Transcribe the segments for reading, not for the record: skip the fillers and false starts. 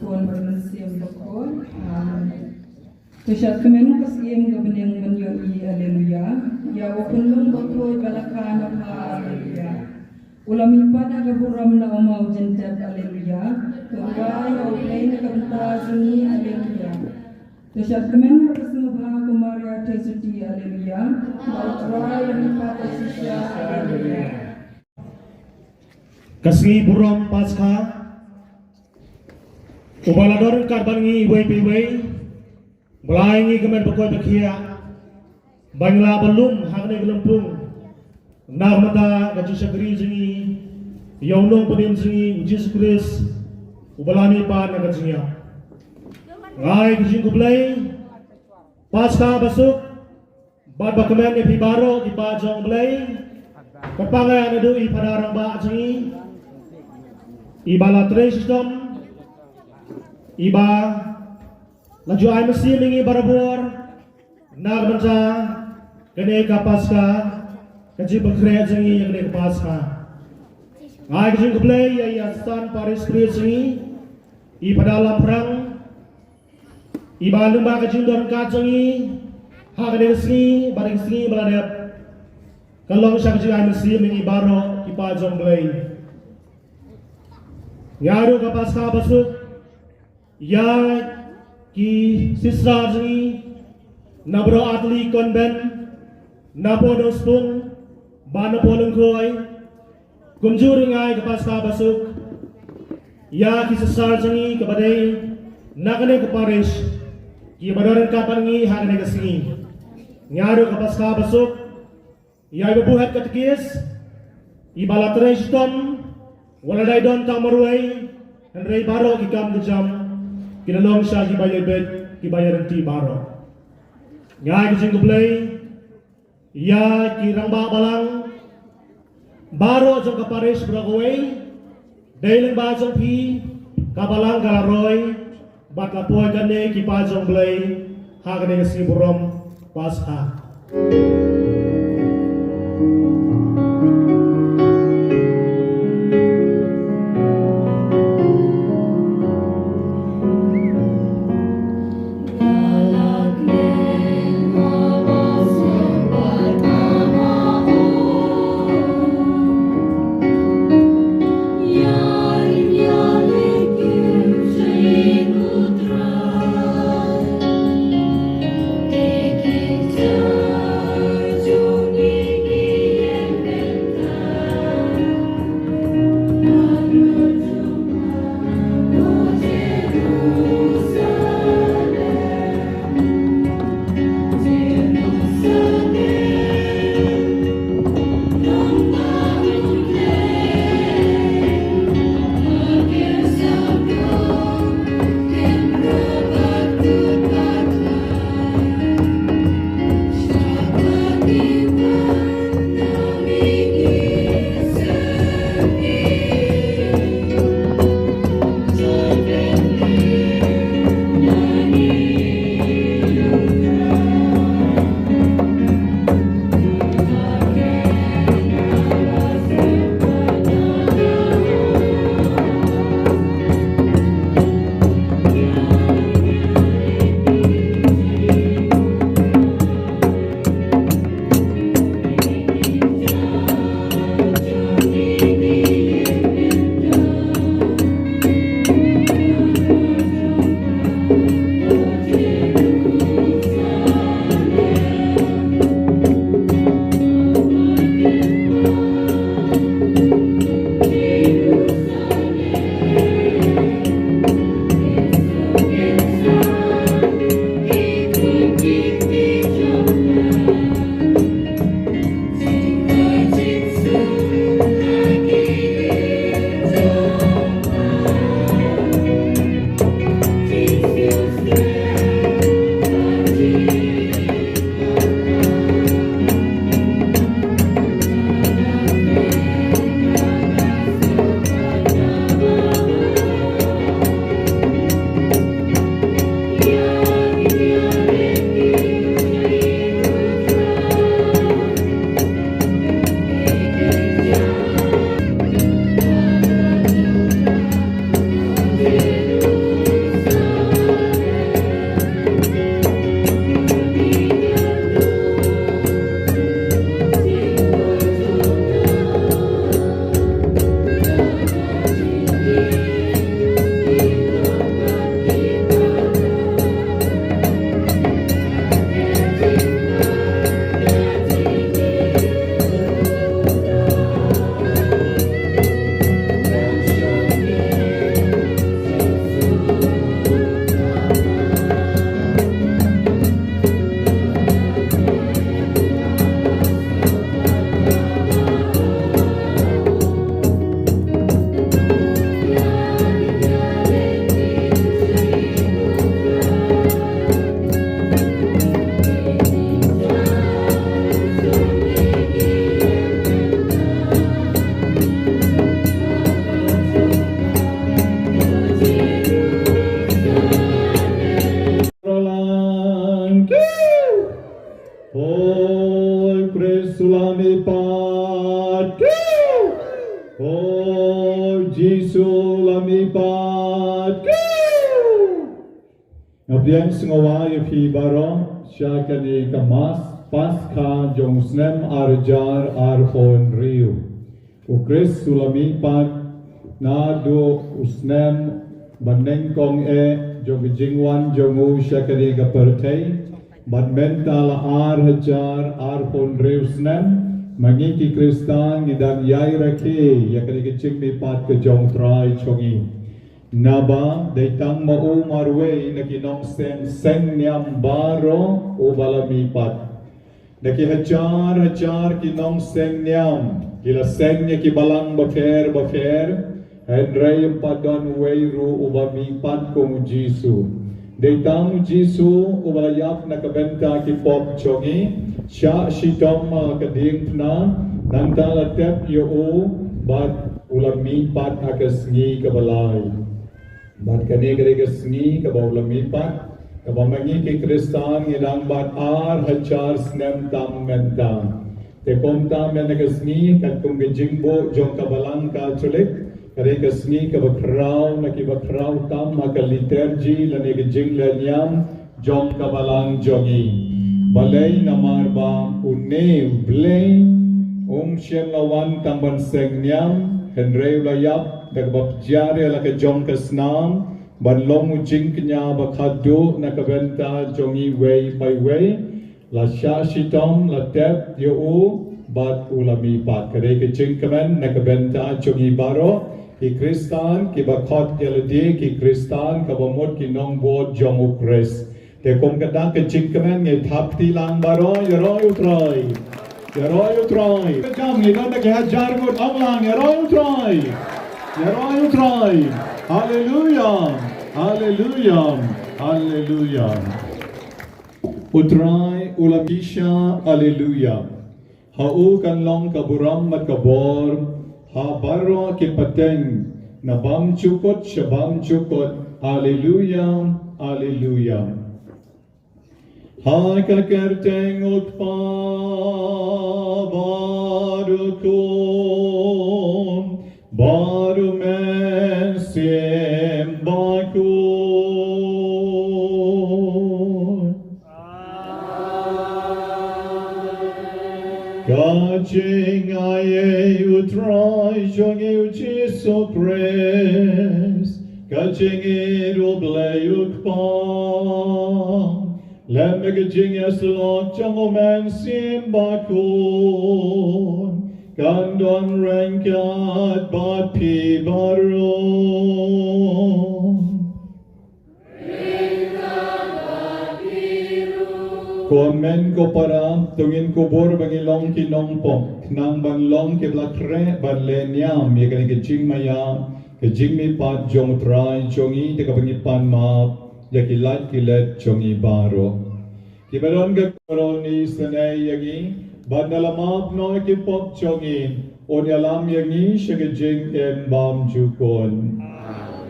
Tuan Bernasiam Bakhuid. Tusyat kemenu kasiem gabeneng menyoi haleluya. Ya wapunlung Bakhuid balakana pa haleluya. Ulami pada gaburam na umau jenjat haleluya. Tuan ya ulay na kabenta sungi haleluya. Tusyat kemenu kasemu baha kumaria tesuti haleluya. Bautra yang pada sisya haleluya. Kasih buram Paskha Ubalador karbangi iway Belayangi kemen Bakhuid berkhia Bangla belum hakne gelempung Narmata gaji syakri zingi Yaunong penim zingi Uji Sukris Ubalani pan naga zingia Ngai kejing kublai Paskha basuk Bad bakemen ipi baro Ipa jong belai Kepangai anadu ipada ramba zingi Iba latre sistem Iba laju ay mesti mingi barabur Nagmansa Kene ka Paskha Kaji berkreat zingi yang kene ka Paskha Ay kejing kublai ya stan Parish zingi Iba dalam perang Iba lumba kejing doon ka zingi Ha kene kesingi Barang kesingi baladep Kalau siya kejing ay mesti mingi baro Ipa jong belai Yaru ka Paskha basuk Ya ki sisra zingi Nabro atli konben Napo dospung Bana polong kroy Kumjuri ngai ka Paskha basuk Ya ki sisra zingi kabadai Nakane ka Parish Ki badaran kapan ngi hakane ka singi Yaru ka Paskha basuk Ya ibabuhat katikis Ibalatre sistem Waladai don tamaruay Henry baro kikam kejam Kinalong siya kibayar bed Kibayaran ti baro Nga kising kublay Ya kirang balang Baro jong kaparish Bakhuid Dailang ba jong pi Kabalang kalaroy Batlapoy kane kipa jong blay Hakane kasi burom Paskha Pat Ngabian sengawa yapi baro syakani kamas Paskha jong snem arjar arhon riu Ukris sulami pat na do usnem baneng kong jong jingwan jongu syakani kapertay badmental arjar arhon riu snem mangiki kristan ngidang yai rake yakani kecing mi pat ke jong trai chongi Naba daitang mau marwe nakinong sen niam baro o balamipat. Naki hajar kinong sen niam kila sen niya kibalang bafer Henry padon weiru ubamipat kong Jisu. Daitang Jisu ubalayap nakabenta kipop chongi sya shitom kading pna nantalatep yo bat ulamipat akasngi kabalay. Bat kani kerja seni kebau lamipat kebau mengi ke Kristan ngidang bat hajar snem tam menta tekom tam menega seni kat kum gejingbo jong kabalang ka culik kerja seni kebakrau nak kebakrau tam maka liturgi lani gejing lenyam jong kabalang jongi balai namar ba une blay shen lawan tamban sengnyam Henry layap dagbab jari ala ke jong kesnam banlong ujing kenya bakhadu nakabenta jongi way by way la sha shitom la tep yo bat ulami pat kare ke jing kemen nakabenta jongi baro ki kristan ki bakhot keladi ki kristan kabamot ki nong bod jong ukres te kom kadang ke jing kemen nge thap tilang baro yoro utrai jam ni nak ke hajar gut Wahlang yoro utrai hallelujah utrai ulabisha hallelujah hau kan long kaburam mat kabor ha baro ke pateng nabam chukot shabam chukot hallelujah Hai kakerteng utpa baru mesim Bakhuid Kajing aye utrai jonge ujiso pres Kajing iruble utpa Lemega jingas lot jangoman sim Bakhuid Kandon rengkat bat pi baron Komen ko para tungin kubur bangilong kinongpok Nang banlong ke blakre ban lenyam ya kani kejing maya kejing mi pat jong trai jongi teka bangipan map ya kilat jongi baro Kibaron ke koroni sanay yagi Bad nalamap no ikipop chongin on alam yangi shagajing bam jukon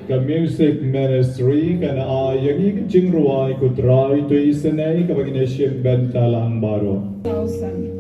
ka music ministry kana yangi kajing ruai kutrai to isanay kapag inesyem bentalang baro 1000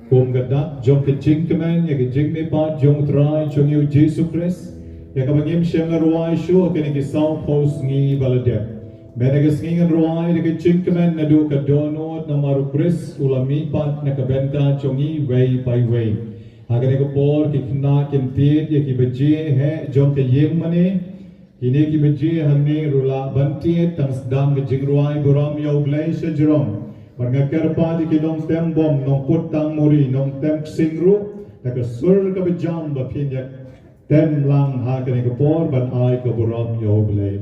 Kum gadak jong kejing kemen ya kejing mi pat jong trai jong yu Jesu Christ ya kabagim siya nga ruway siya kini kisaw post ngi baladep. Menagas ngi nga ruway na kichingkaman na do kadonod na marukris ulamipat na kabenta chongi way by way. Hagan ko por kikna kintit ya kibaji he jong kayem mani kini kibaji hamni rula banti tang sedam ke jingruai buram ya ublai sejerom. Berngakar di kilong tem bom nong putang muri nong tem singru tak sur ka bejam ba pinyak tem lang hagan ko por ban ai ka buram ya ublai.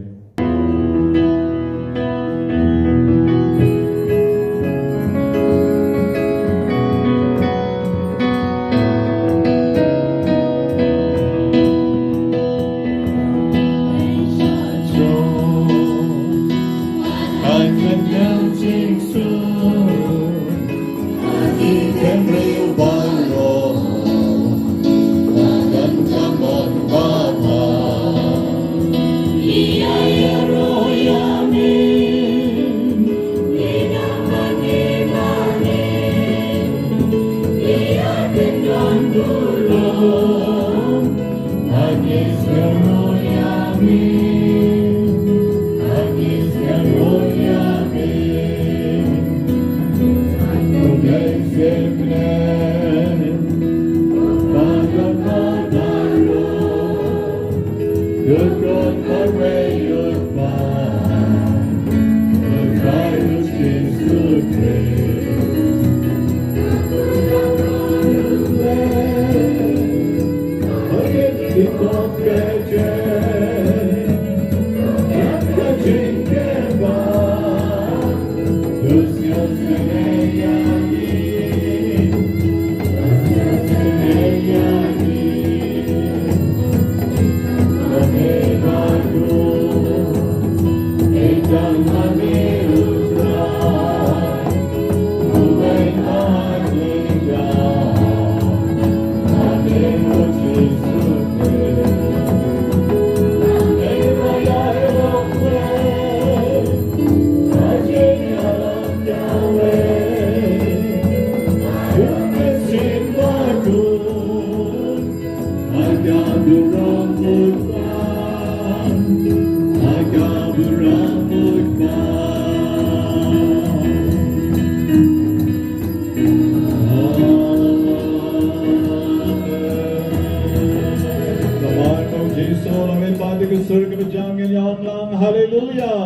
Hallelujah.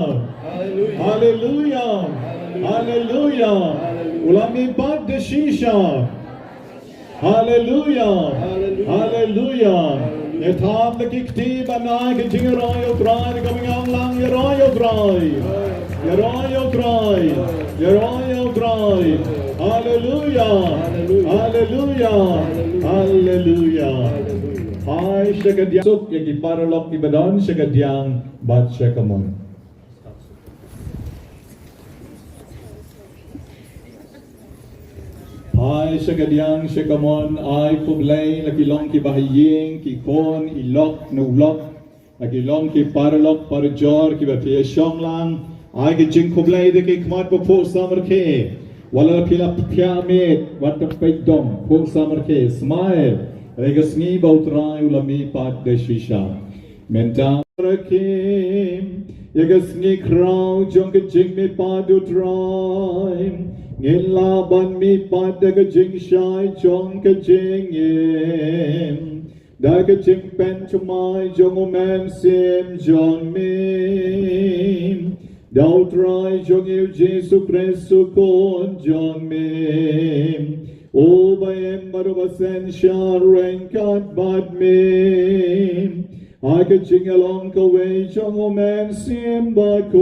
Hallelujah. Hallelujah. Ulami bad de shisha. Hallelujah. Hallelujah. Etam the kikti banai ke jingrakhe utrai coming on lang yeroy utrai. Hallelujah. Hallelujah. Hai syakadyang suk yang iparalok ibadon syakadyang bat syakamon. Hai syakadyang syakamon ai publay lakilong ki bahiying ki kon ilok nulok lakilong ki paralok parjor ki batia shonglang ai ki jing publay de ki kmat po samarke wala pila piamet wat peidom po samarke smile Regasni bautrai ulami pat de shisha. Menta rakim. Yagasni krau jong ke jing me padu trai. Ngila ban mi pat de ke jing shai jong ke jing em. Da ke jing pen chumai jong omen sim jong mim. Dau trai jong eu Jesu presu kon jong mim. O bayem barubasen sharenkat bad me. I could sing along the way, jungle man sim bakon.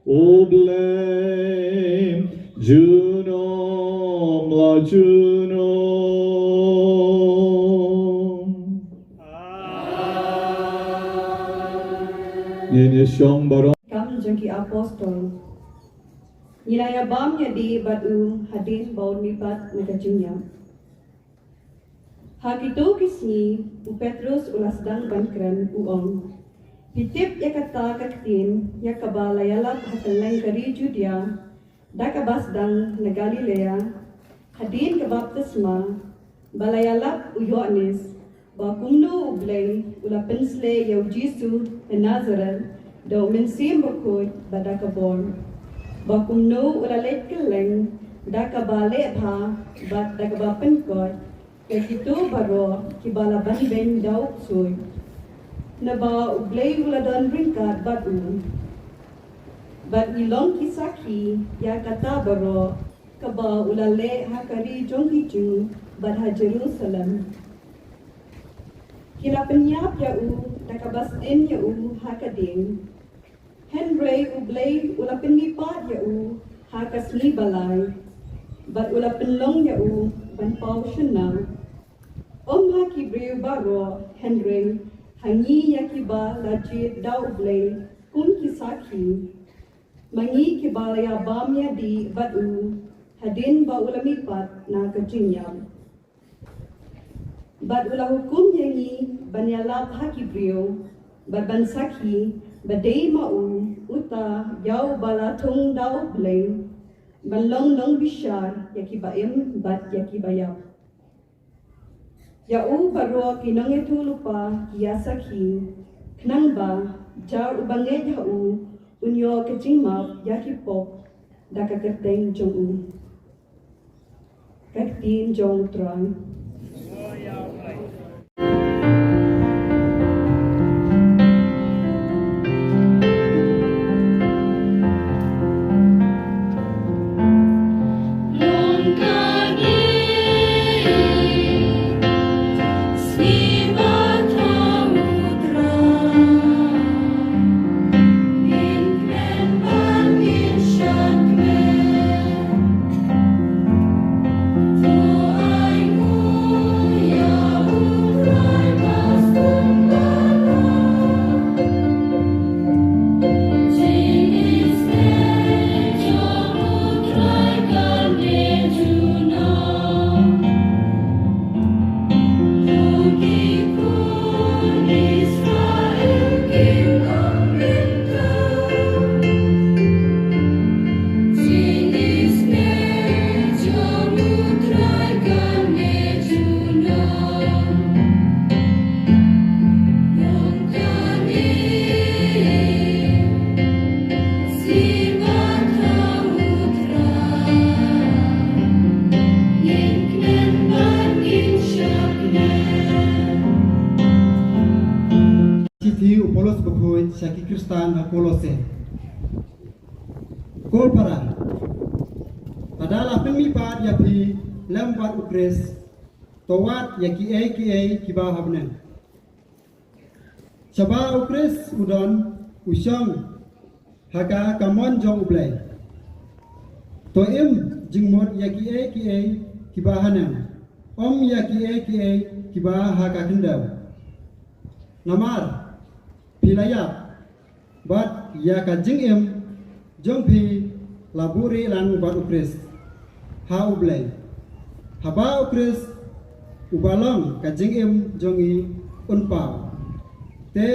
O blame Junom la Junom. Yen yeshong baron. Kam jengki apostol. Nilaya bam nya di batu hadis baun mipat nagajingnya. Hakito kisni u Petrus ulas dang bankran uong. Pitip ya kata kaktin ya kabalayalap hatalang kari Judea da kabasdang na Galilea hadin kabaptisma balayalap u Yohanes Bakumno ublay ula pensle yaw Jisu na Nazareth daw mensim Bakhuid badakabon. Bakumno ula let keleng dakabale bha bat dakabapen kot kekito baro kibala bandeng daw soy. Naba ublay ula don ringkat batu. Bat ilong kisaki ya kata baro kaba ula le hakari jong hiju bat ha Jerusalem. Kila penyap ya nakabas en ya hakading. Henry ublay ula penipat ya hakasli balay. Bat ula penlong ya ban pau shenang. Haki breu baro Henry hangi ya kiba lajit daw ublay kun kisaki. Mangi kiba ya bam ya di bat hadin ba ula mipat na kajinyam. Bat ula hukum yangi banyalap haki brio, bat bansaki, badai mau, uta, yau balatung daw blay, balong nong bishar, yaki baim, bat yaki bayap. Yau baro kinang etu lupa, kiyasaki, knang ba, jar ubanged hau, unyo kecimap, yaki pok, dakakerteng jong Kaktin jong trang. Polos Bakhuid Syaki Kristan Kolose Ko para Padahal pemipat yapi lembat ukres towat yaki kiba habnen Saba ukres udon usyong haka kamon jong ublay To jingmot yaki kiba hanen Om yaki kiba haka kendaw Namar Pilayap bat ya ka jingem jongpi laburi lan bat ukres ha ublay haba ukres ubalong ka jingem jongi unpau te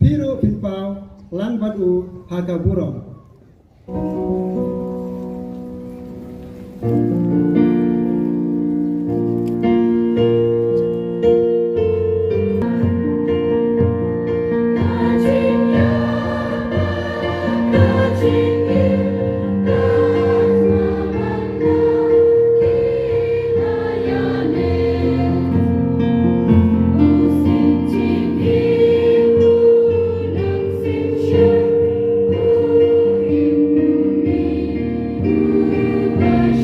piro pinpau lan bat ha ka burong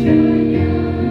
Shaya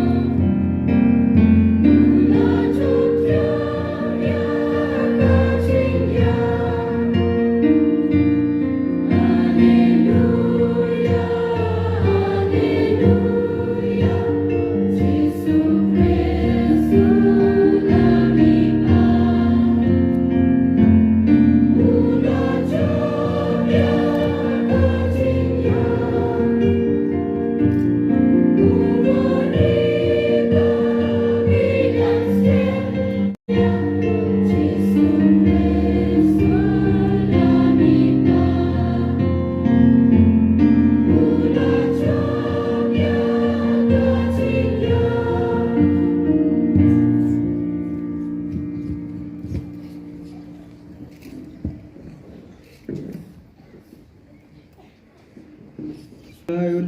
I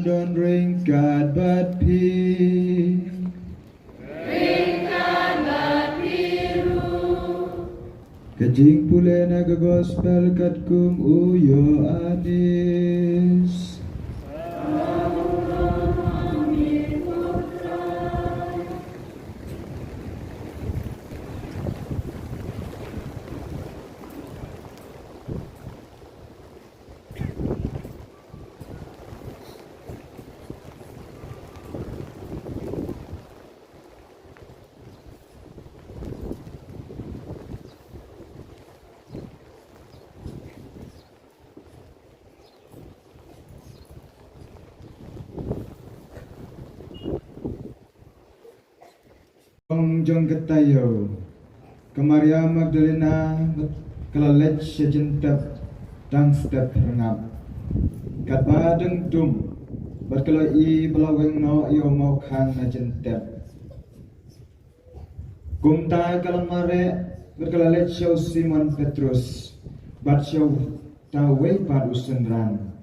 don't drink God but peace. Kajing pule naga gospel kat kum uyo anis. Jong ketayo Kamaria Magdalena Kalalet sejentap Tang step rengap Kat badeng tum Berkala i belaweng no Iyo mau kan na jentap Kumtai kalamare Berkalalet show Simon Petrus Bat show Tawe pad usenran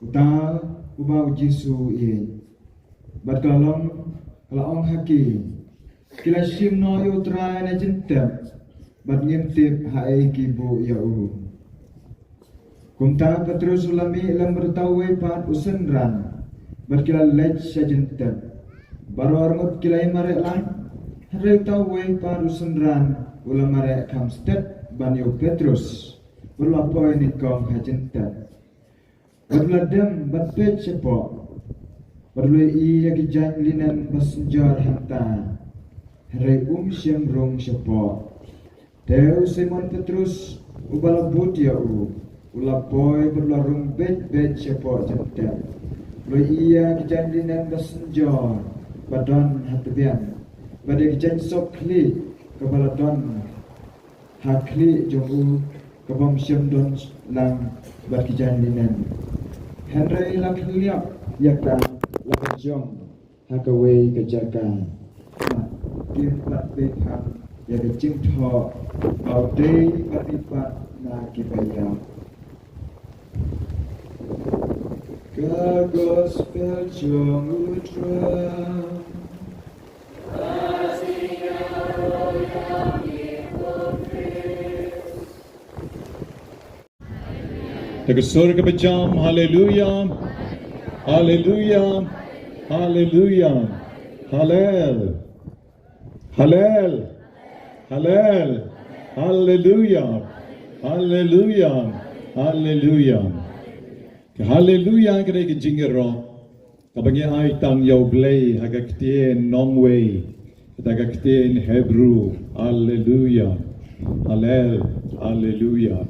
Utau ubau Jisu i Berkalong Kalaong haki Kila sim no yu try na jentap Bat ngintip hae kibu yau Kumta Petrus ulami ilang bertawe pat usenran Bat kila lech sa jentap Baru armut kila imare lang Hari tawe pat usenran Ulam mare kamstet ban yu Petrus Berlapoy ni kong ha jentap Bat ladem bat pech sepok Berlui i yagi jan linan basenjar hantar Hari siang rong sepo Deu Simon Petrus Ubalabut ya Ulapoy berlarung bet sepo jentep Lui iya kejandinan basenjor Badan hatibian Badai kejan sokli Kebaladon Hakli jongu Kebom siang don lang Bad kejandinan Henry lak liap Yakta lak jong Hakawai kejarkan Kim pat bekam ya kecing tho au day patipat na kibaya ka gospel jong utra Taga surga bejam haleluya haleluya haleluya Hallel Hallel Hallel Hallelujah Hallelujah Hallelujah Hallelujah kare ke jingero kabangi ai tang yau blay hagakten nongway hagakten Hebrew Hallelujah Hallel Hallelujah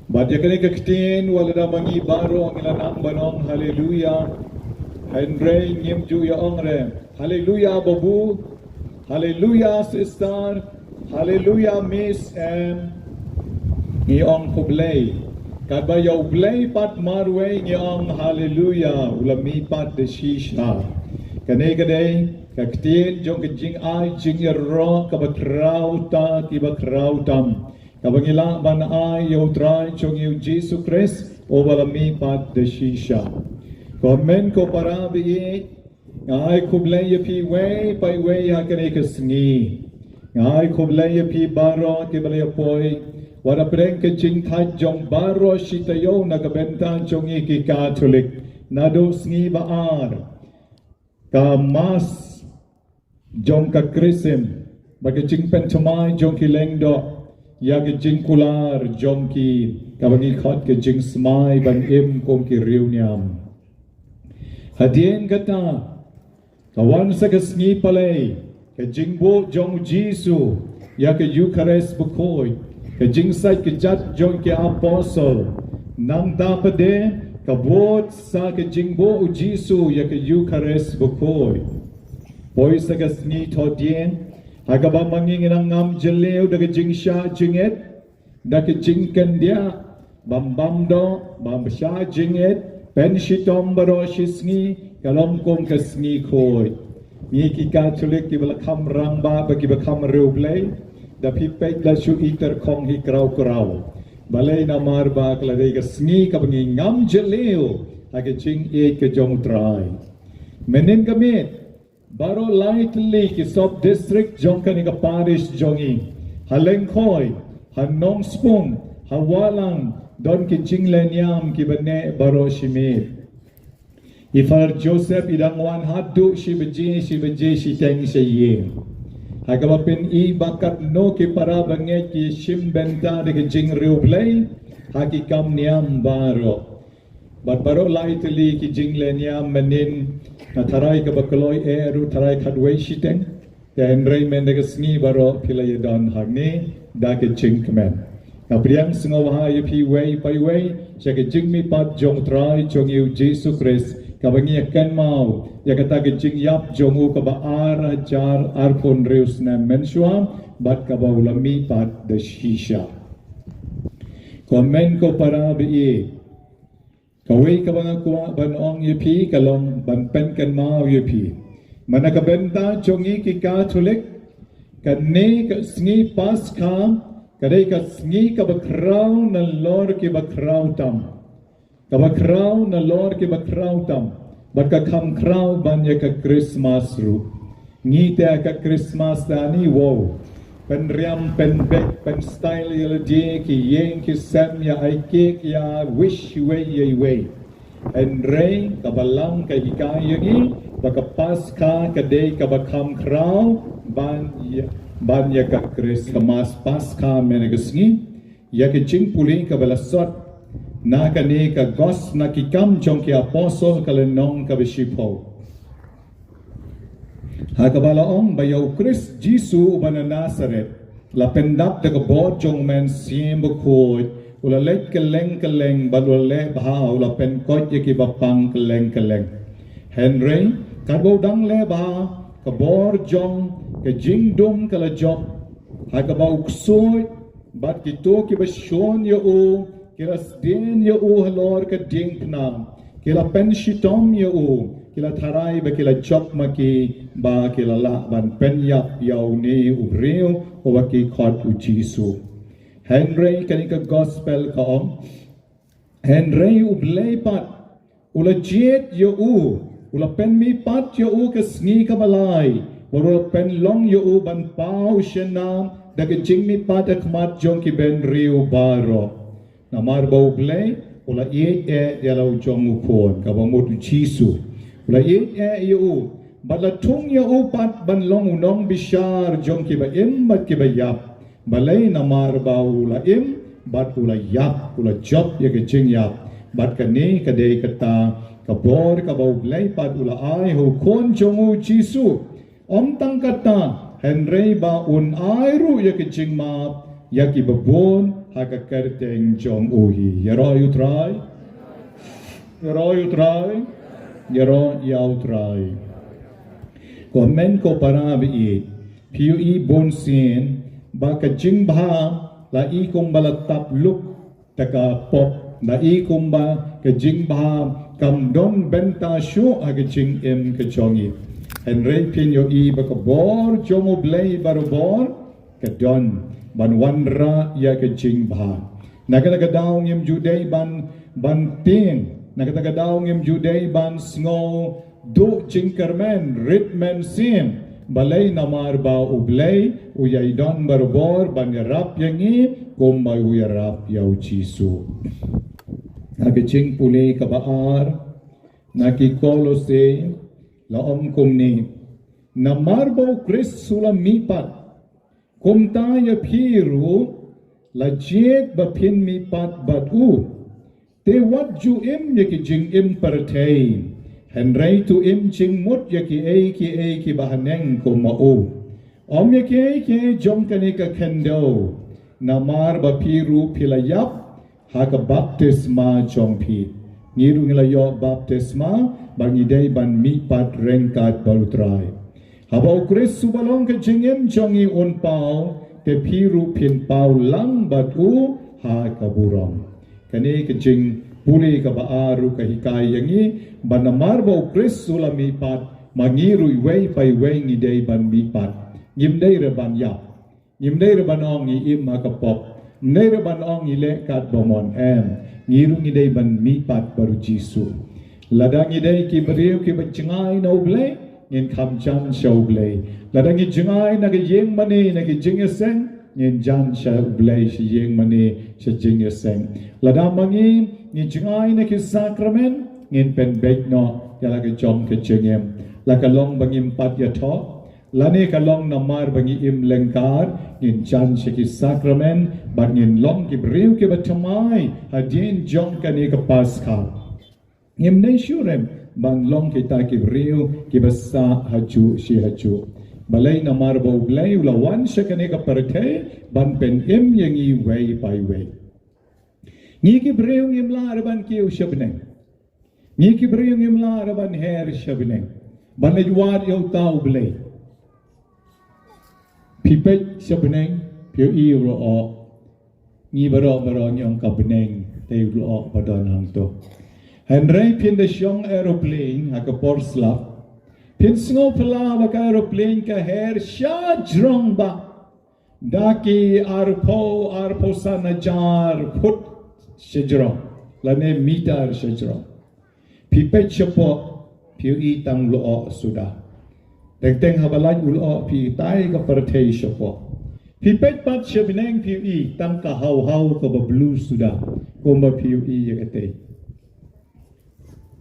Badya kare kakten wala na mangi baro ang ilanang banong Hallelujah Henry nyemju ya ongre Hallelujah babu Hallelujah sister Hallelujah miss Ngiong kublay Kadba yaw blay pat marway ngiong hallelujah Ulami pat de shisha Kanay kaktin jong kajing ay jing iro kabatraw ta kibatraw tam Kabangila ban ay yaw try jong yaw Jesus Christ O walami pat de shisha Komen ko para biye Ngai kublay pi way pai way hakanay kasngi Ngai kublay pi baro kibalay apoy Wala preng kaching thad jong baro shitayo nagabenta jong iki Catholic Nado sngi baar Ka mas jong ka krisim Bagaching pentamay jong ki lengdo Yagaching kular jong ki Kabangi khot kaching smay ban im kong ki riunyam Hadien kata Kawan sa kasngi palay, kajingbo jong Jisu, ya ka Eucharist Bakhuid, kajingsay kajat jong ki Apostle, nang tapade, kabot sa kajingbo u Jisu, ya ka Eucharist Bakhuid. Poy sa kasngi todien, hagaba mangingin ang ngam jalew da kajing siya jinget, da kajingkan dia, bambamdo, bambasya jinget, penshitom baro shisngi, Kalam kong kasngi koy Ni ki Catholic ki balakam rangba bagi bakam reublay Da pipek da su iter kong hi kraw kraw balai namar ba kalai ka sngi ka bangi ngam jeleo ake ching e ke jong trai menen gamit baro lightly ki sub district jong ka ni ka parish jongi haleng khoi hanong spung hawalang don ki ching lenyam ki bane baro shimir ifar Joseph idang wan hadu shi beje shi teng shi ye Hagapin I bakat no ki para banget ki shim benta de ki jing riu play haki kam niam baro bat baro lightly ki jing le niam menin na tarai ka bakloi ru tarai khadwei shiteng then rei men de sngi baro pilai don hagni da ki jing kmen na priang singo ha ye pi wei pai wei che ki jing mi pat jong trai jong yu Jesus Christ kabangi akan mau ya kata gejing yap jongu ka ba ar jar arpon reus na mensua bat ka ba ulami pat de shisha komen ko para bi kawai ka banga kwa ban ong yepi kalong ban pen kan mau yepi mana ka benta jongi ki catholic kan ne ka sngi paskha kadai ka sngi ka ba crown na lor ki ba crown tam Kabakraw na Lord ki bakraw tam baka kam kraw banya ka Christmas ru ngite ka Christmas dani wow pen riam pen bek pen style ya je ki yeng ki sam ya ai ke ya wish way and ray kabalang ka hikay yangi baka paskha ka day ka bakam kraw banya ka Christmas paskha menagasngi ya ki ching puli ka balasot na kani ka gos na kikam jong ki apostol kalenong ka bishipo hakabalaong bayaw Chris Jisu ubana Nazaret la pendap de ka bod jong men sim Bakhuid ula let keleng balule bha ula pen kot ye ki bapang keleng Henry kadbo dang le ba ka bor jong ka jingdum kala job hakabaw ksoi bat kito ki bashon yo o kila sden ya o halor ka ding nam kila pen shitom ya o kila tharai ba kila chop maki ba kila la ban pen yap yaw ni ubreo o ba ki khot u Jisu Henry kanika gospel ka om Henry ublay pat ula jet ya o ula pen mi pat ya o ka sngi ka balai ula pen long ya o ban pau shenam daga jing mi pat akmat jong ki ben riu baro namar bau blay ula ye ya lau jong ukon ka ba mod Jisu ula ye yu bala tung ya upat ban long unong bishar jong ki ba im bat ki ba yap balay namar bau ula im bat ula yap ula job ya ke jing yap bat ka ni ka de kata ka bor ka bau blay pat ula ai ho kon jong u Jisu om tang kata Henry ba un ai ru ya ke jing ma ya ki babon haka kerteng jong uhi yaro you try yaro yaw try komen ko para bi pui bon sin ba ka jing bha la i kong balatap luk taka pop la i kong ba ka jing bha kam don benta shu aga jing em ka jongi Henry pin yo i ba ka bor jong oblay barobor ka don ban wanra ya ke jing bha nakata daw ngem juday ban ting nakata daw ngem juday ban sngo do jingkermen ritmen sim balay namar ba ublay uyay don barbor ban yarap yangi kumbay uyarap yaw Jisu nakijing puli kabaar nakikolose laom kumni namar ba Chris sulam mipat kumta ya piru la jet ba pin mi pat batu te wat ju im ya ki jing im partay Henry tu im jing mut ya ki bahaneng ko mau om ya ki jom kanika kendo namar ba piru pilayap haka baptisma jong pi ngiru ngelayo baptisma bangi day ban mi pat rengkat balutrai habau Chris subalong ke jingem jongi on pau te piru pin pau lang batu ha kaburong kani ke jing puli ka baaru ka hikay yangi banamar bau Chris sulami pat mangiru way pai way ngidei ban mi pat ngimdei re ban yap ngimdei re banong i im ha kapop Nere ban ong ile kat bomon ngirung idei ban mi pat baru Jisu. Ladang idei ki beriu ki bacengai na ublei ngin kam jan sha ublei. Ladang i jengai na ki yeng mani na ki jingeseng ngin jan sha ublei shi yeng mani sha jingeseng. Ladang mangi ni jengai na ki sakramen ngin pen bek no yala ki jom ke jengem. Lakalong bangim pat ya tho lani kalong namar bangi im lengkar ngin jan shiki sakramen bat ngin long ki beriu ki batamai hadin jong kani ke Paskha ngim nei syurem ban long kita ki beriu ki basa haju shi haju balai namar bau blai ulawan shakani ke perthe ban pen im yang i way by way ngi ki beriu ngim la ban ki ushabne ngi ki beriu ngim la ban her shabne ban lejwat yo tau blai Pipet sebeneng piu i ro ngi baro nyong ka beneng te ro badan hang to Henry pin de shong aeroplane ha ka porslap pin sngo pala ba ka aeroplane ka her sha drong ba daki arpo sanajar put shejro lane meter shejro pipet chapo piu i tang lo sudah Teng habalaj ulo pi tai ka perthei shapo. Pi pet pat shabineng pi I tang ka hau ka bablu suda. Komba pi I yakate.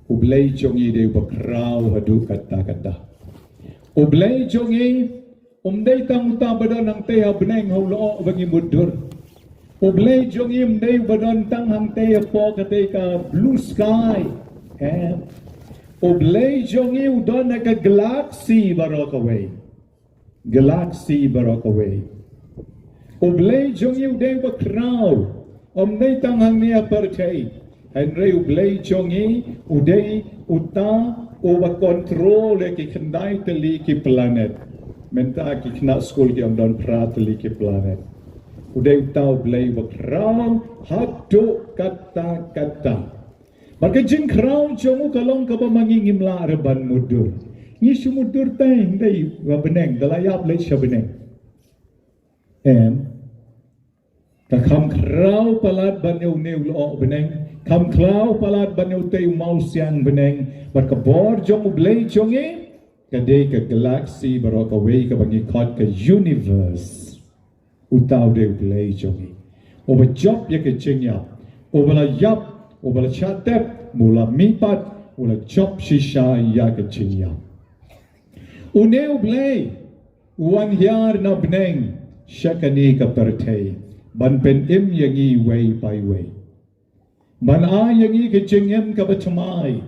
Ublay jongi de bakrau hadu kata. Ublay jongi umday tang uta badan ang te habneng haulo bagi mudur. Ublay jongi umday badan tang hang te po kate ka blue sky. Oblay jongi udon na ka galaxy barok away. Galaxy barok away. Oblay jongi udeng ba crowd. Omnay tanghang niya perchay. Henry oblay jongi uday uta o ba control ki kanday tali ki planet. Menta ki kna school ki amdon pratali ki planet. Uday uta oblay ba crowd hado kata. Maka jingkrau jomu kalong kapa mangingim la reban mudur. Ni sumudur teng dai wa beneng dalayap le syabeneng. Ka kam krau palat baneu neu lo beneng, kam krau palat baneu teu mau siang beneng, bar ka bor jong blei jonge ka dei ka galaxy barok away ka bangi khot ka universe. Utau de blei jonge. O ba job ya ke jingya. O bala yap Ubala chatep mula mipat ula chop shisha ya kechinya. Uneu blay uan hiar na bneng shakani ka pertay ban pen im yangi way by way. Ban a yangi kechingem ka batamai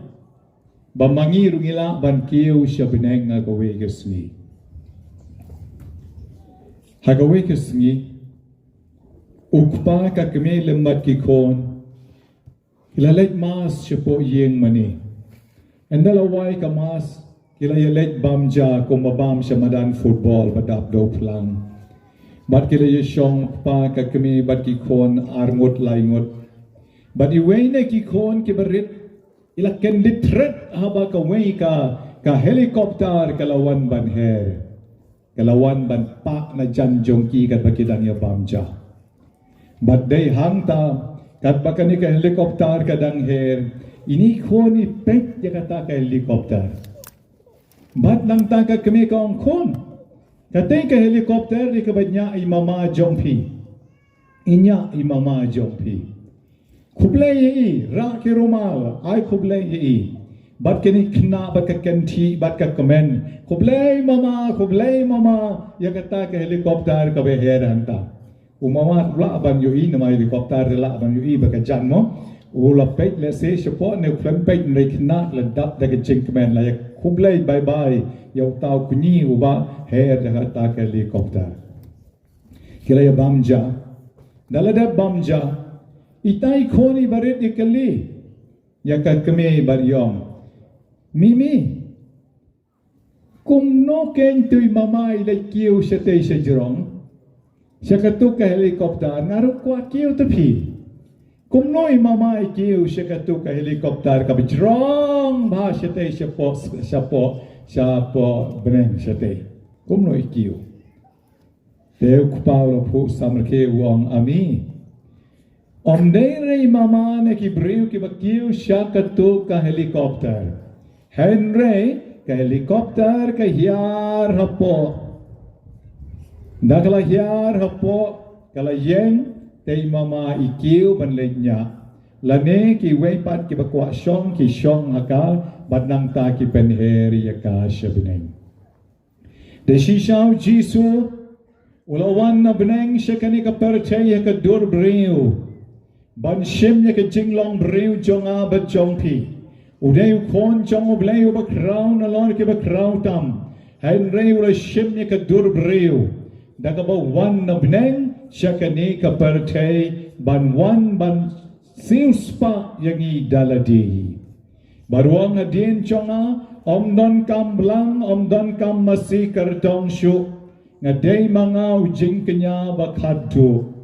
ban mangi rungila ban kiu sya bneng nga gawe kesni. Hagawe kesni ukpa ka keme lembat ki kon Kilalet mas siya yeng mani. Andalaway ka mas, kilalet bamja kung mabam siya madan football badap do plang. Bat kilay siyong pa kakami bat kikon arngot laingot. Bat iway na kikon kibarit, ilaken litret haba kaway ka helikopter kalawan ban her. Kalawan ban pak na jan jongki kat bakitan niya bamja. Bat day hangta, kat baka ni ka helikopter kadang her, ini kon ni pek ya kata ka helikopter. Bat nang taka kami ka ang kon. Katay ka helikopter di kabadnya ay mama jongpi. Inya ay mama jongpi. Kublay yi, ra ki rumal, ay kublay yi. Bat kini kena bat ka kenti, bat ka komen. Kublay mama, ya kata ka helikopter ka beher hanta. Umawa la ban yui nama helikopter la ban yui bakajan mo ula pek le se support ne klem pek ne kna la dap da ke jingmen la kublai bye bye yau tau kunyi uba her da ta ke helikopter kila ya bamja dalada bamja itai khoni baret ikali ya ka keme baryom mimi kum no ken tui mamai le kiu sete sejrong Siya katuk ka helikopter, ngaruk kwa kiyo tepi. Kung noy mamay kiyo siya katuk ka helikopter, kabijrong ba siya te siya po beneng siya te. Kung noy kiyo. Teo kupaw po samrke uang ami, Om dere mama ne ki breu ki bakiu syakatu ka helikopter. Henry ka helikopter ka hiar hapo. Nakala hiar hapo kala yeng te mama ikiu ban lenya. Lane ki weipat ki bakwa shong ki shong haka badnang ta ki penheri yaka shabineng. De shishau Jisu ulawan na beneng syakani ka percaya ka dur breu. Ban shim ya ka jinglong breu jonga ba jongpi. Udeu kon jong obleu ba crown alon ki ba crown tam. Henry ula shim ya ka dur breu. Daga ba wan na beneng syakani ka percaya ban wan ban siuspa yang i daladi. Baruang adien jonga om don kam blang om don kam masih kartong syu ngadei mangau jing kenya bakhadu.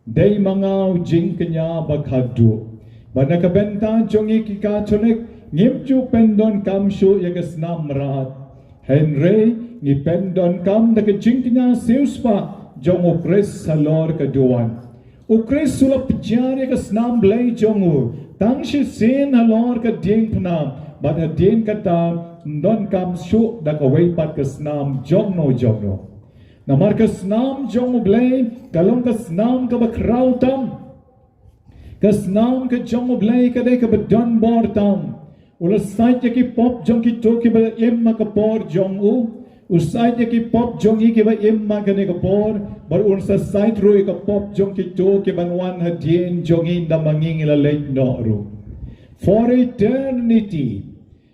Dei mangau jing kenya bakhadu. Bana ka benta jongi ki katolik ngimju pendon kam syu yang snam rat. Henry ni pendon kam da ka jing kenya siuspa jong okres salor kaduan. Ukris sulap jari ka snam blay jongu tang shi sen halor ka ding pnam bad hadin kata don kam shu da ka weipat ka snam jongno jongno namar ka snam jong blay kalong ka snam ka bakraw tam ka snam ka jong blay ka de ka badon bor tam ula sait ya ki pop jong ki to ki ba em ka por jong u usai ya ki pop jong ki ba em ka ne ka por bar un sa sait roi ka pop jong ki to ki ban wan hadien jong in da manging ila late no ru for eternity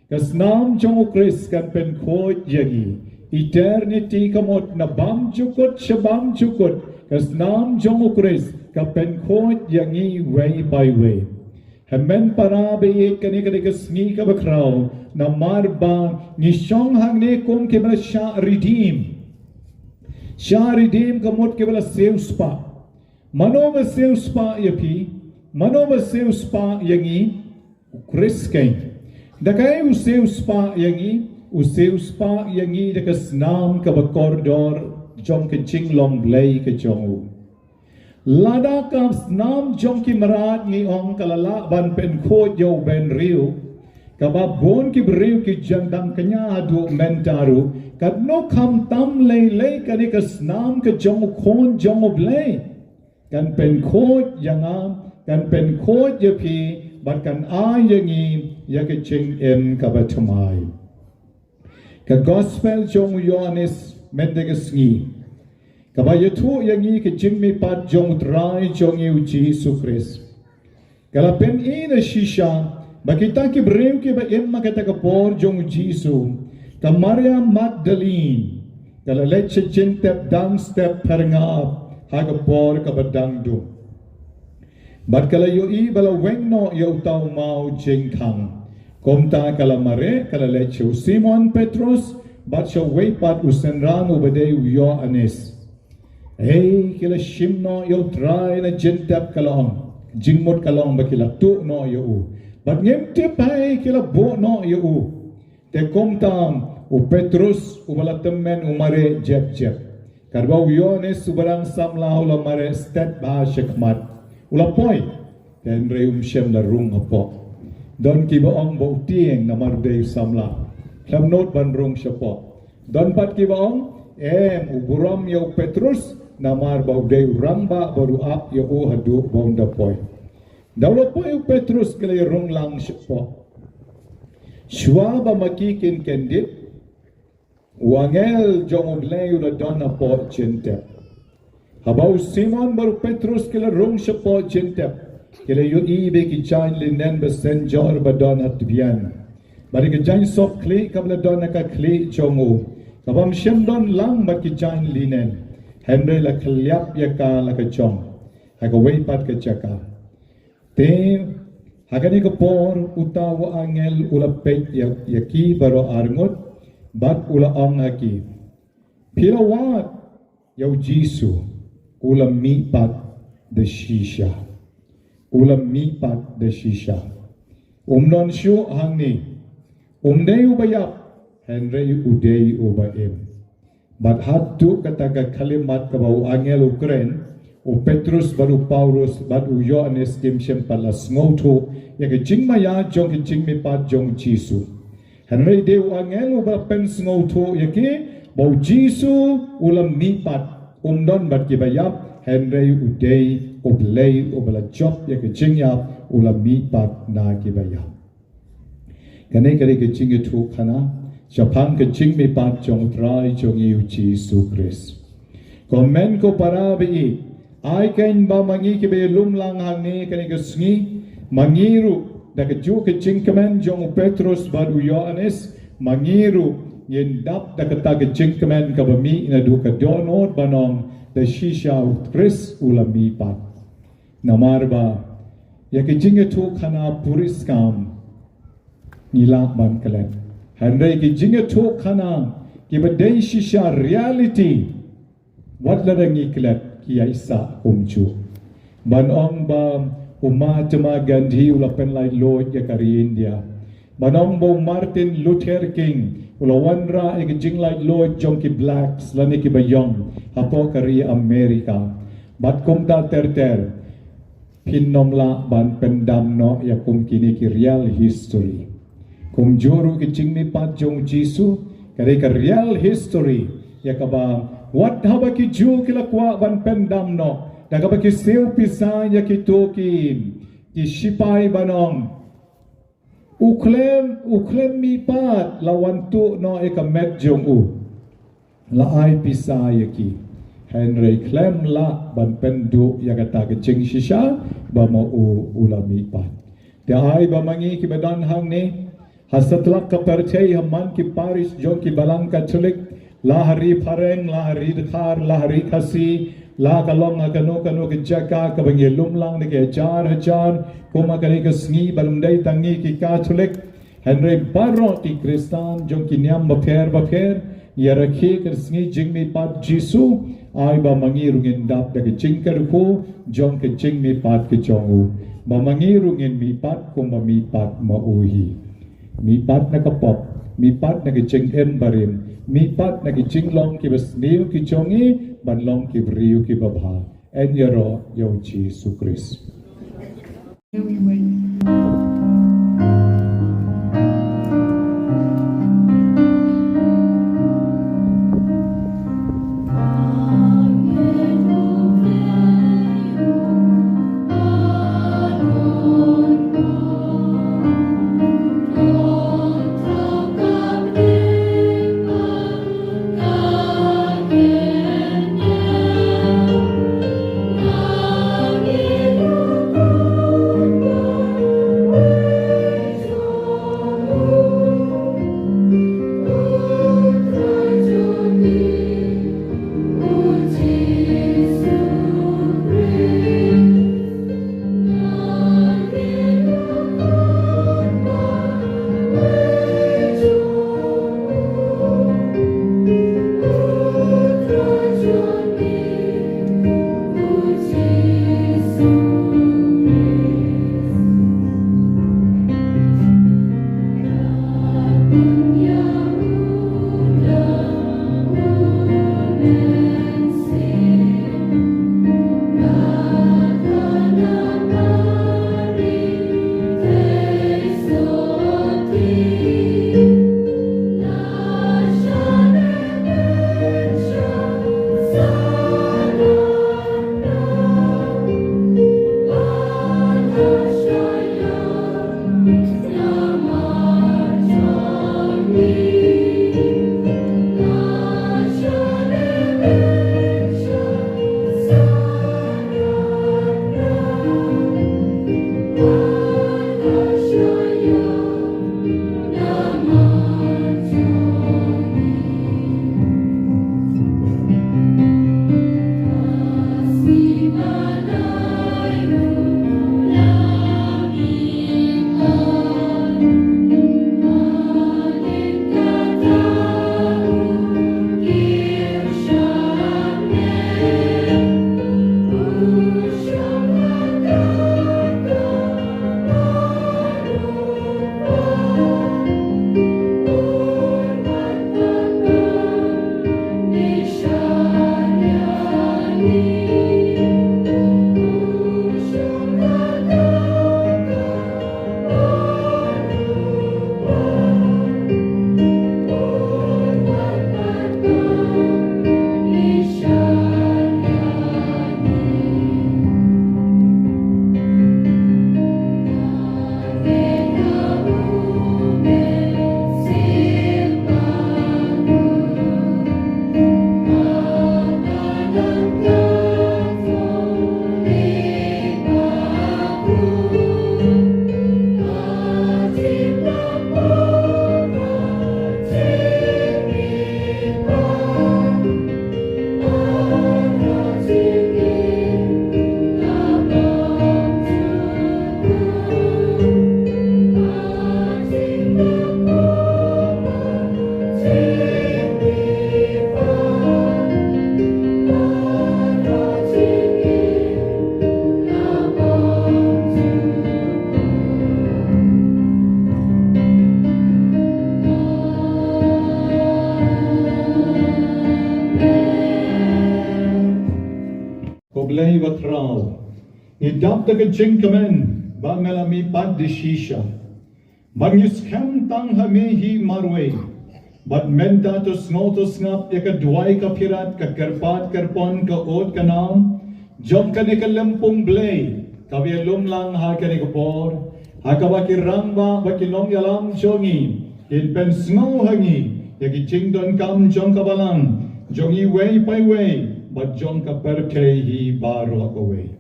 kas nam jong Chris kan pen khoj yagi eternity kamot na bam jukut shabam jukut kas nam jong Chris ka pen khoj yangi way by way Hemen para be kani kani kasni ka bakraw na marba ni shong hang ne kom ke bala sha redeem kamot ke bala save spa mano ba save spa yapi mano ba save spa yangi Chris kain da kai u save spa yangi da kasnam ka ba corridor jong ke jinglong blay ke jong Lada kam nam jong ki marat ngi ong kalala ban pen khoj yo ben riu kaba bon ki briu ki jandang kanya adu mentaru kad no kam tam le kani kas nam ka jong khon jong oblay kan pen khoj yangam kan pen khoj yapi ban kan a yangi yake ching em kaba thamai ka gospel jong yohanes mendeges ngi Kabaya tu yang ini ke jimmi pat jong trai jong yu Jesu Christ. Kalau pen ini shisha, bakita ki breu ki ba emma kata kapor jong Jesu. Ka Maria Magdalene, kalau leche jintep dang step perngap hagapor ka badang du. Bat kalau yu I bala wengno yu tau mau jengkang. Komta kalau mare kalau leche Simon Petrus bat siya weipat usenran ubade Yohanes. Hey, kila shimno yo try na jintap kalong, jingmot kalong ba kila tu no yo. But ngem tip hay kila bo no yo. Te komtam u Petrus u balatemen umare jep. Karbaw Yohanes u barang samlaw la mare stat ba shakmat. Ula poy, ten reum shem la rung apo. Don ki baong bo tieng na marde samla. Klam not ban rung shapo. Don pat ki baong u buram yo Petrus namar bau day ramba baru up yo hadu bonda poi dawlo poi Petrus kale rong lang sipo shwa ba makikin kendit wangel jong oblay na donna po chinte habau Simon baru Petrus kale rong sipo chinte kale yo ibe ki chain linen ba senjor ba donna tbian bari ke jain sop kli kabla donna ka kli chomu kabam shem don lang ba ki chain linen Henry la kelyap yaka la kachong haka weipat ka chaka te hagani ka por utawa angel ulapet yaki baro arngot bat ula ong haki pilawat yaw Jisu ulam mipat de shisha umnon shu hangni umdei ubayap Henry udei ubaim But hatu kataga kalimat kabau angel Ukraine u Petrus baru Paulus baru Yohanes kim shem palas ngoto ya ke jing maya jong ke jing mi pat jong Jisu hanrei deu angelu ba pen ngoto ya ke bau Jisu ulam mi pat don bat ki bayap hanrei udei oblei obla job ya ke jing ya ulam mi pat na ki bayap kanai kare ke jing tu khana Japan ke jing mi pat jong trai jong yu Jisu Christ komen ko para bi ai kain ba mangi ke be lum lang hang ni kan ke sngi mangiru da ke ju ke jing kemen jong Petrus baru Yohanes mangiru yen dap da ke ta ke jing kemen ka ba mi na du ka donot banong da shisha Chris ulami pat namar ba ya ke jing tu khana puris kam nila ban kalet handai ke jing tu khana ke ba dei shisha reality wat la dangi kalet kia isa kumcu ban ong ba uma cema Gandhi ula pen lai lo ya kari India ban ong bo Martin Luther King ula wanra e jing lai lo jong ki blacks lani ki bayong hapo kari Amerika bat kum ta ter pin nom la ban pendam no ya kum kini ki real history kum juru ki jing mi pat jong Jisu kari ka real history ya ka ba what haba ki ju kila kwa ban pendam no daga ba ki seu pisa ya ki to ki shipai banong uklem mi pat lawan tu no e ka met jong u la ai pisa ya ki Henry klem la ban pendu ya kata ke jing shisha ba mo ulami pat te ai ba mangi ki badan hang ni hasatla ka perchai hamman ki parish jong ki balang ka chulik lahari pareng, lahari dekhar, lahari kasi, lah kalong kano ke jaka ke bangi lumlang ni ke hajar, koma kali ke sengi balumdai tangi ki Katolik, Henry baro ki Kristan jong ki nyam baper, ya rakhi ke sengi jing mi pat Jisu, ai ba mangi rungin dap da ke jing ko jong ke jing mi pat ke jongu, ba mangi rungin mi pat koma mi pat mauhi, mi pat na kapop, mi pat na ke jing barim. Mi pat na ki jinglong ki basniu ki jongi banlong ki vriu ki babha en yaro yo Jisu Christ. dap da kajing kamen ba ngalami pad di shisha. Bang yuskam tang hamihi marway. But menta to snap ya ka duai ka pirat ka karpat karpon ka od ka nam. Jom ka ni ka lempung blay. Kabi lumlang ha ka ni ka por. Ha ka baki ramba baki long yalam jongi. In pen snow hangi. Ya ki jing don kam jong ka balang. Jongi way by way. But jong ka perke hi baro away.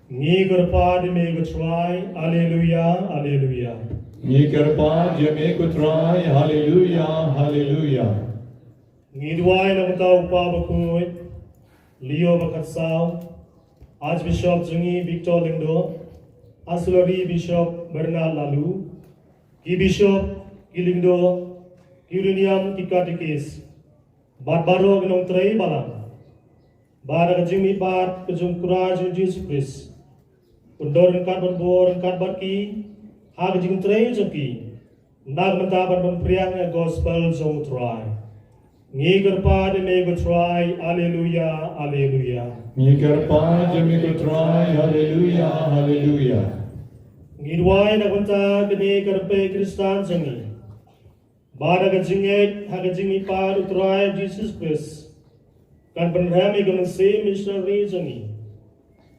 Ni gerpa di me try. Hallelujah, hallelujah. Ni kerpa jeme ko try, hallelujah, hallelujah. Ni duai na mata upa Bakhuid, Leo Bakatsao, Archbishop Jungi Victor Lindo, Auxiliary Bishop Bernard Lalu, Ki Bishop Gilindo, Kiriniam Kikatikis, Bat Baro Gnong Trey Balang, Bara Jimmy Bat Kajum Kuraj Jesus Christ, Undor Kat Bor Kat Barki, Hag jing tray jaki, nag mentaban pempriang gospel jong try. Ngi gerpa de me go try, hallelujah, hallelujah. Ni kerpa jeme ko try, hallelujah, hallelujah. Ngi duai na menta kene gerpe Kristan jangi. Bada ga jinget hag jingi par utray Jesus Christ. Kan penrami gan se missionary jangi.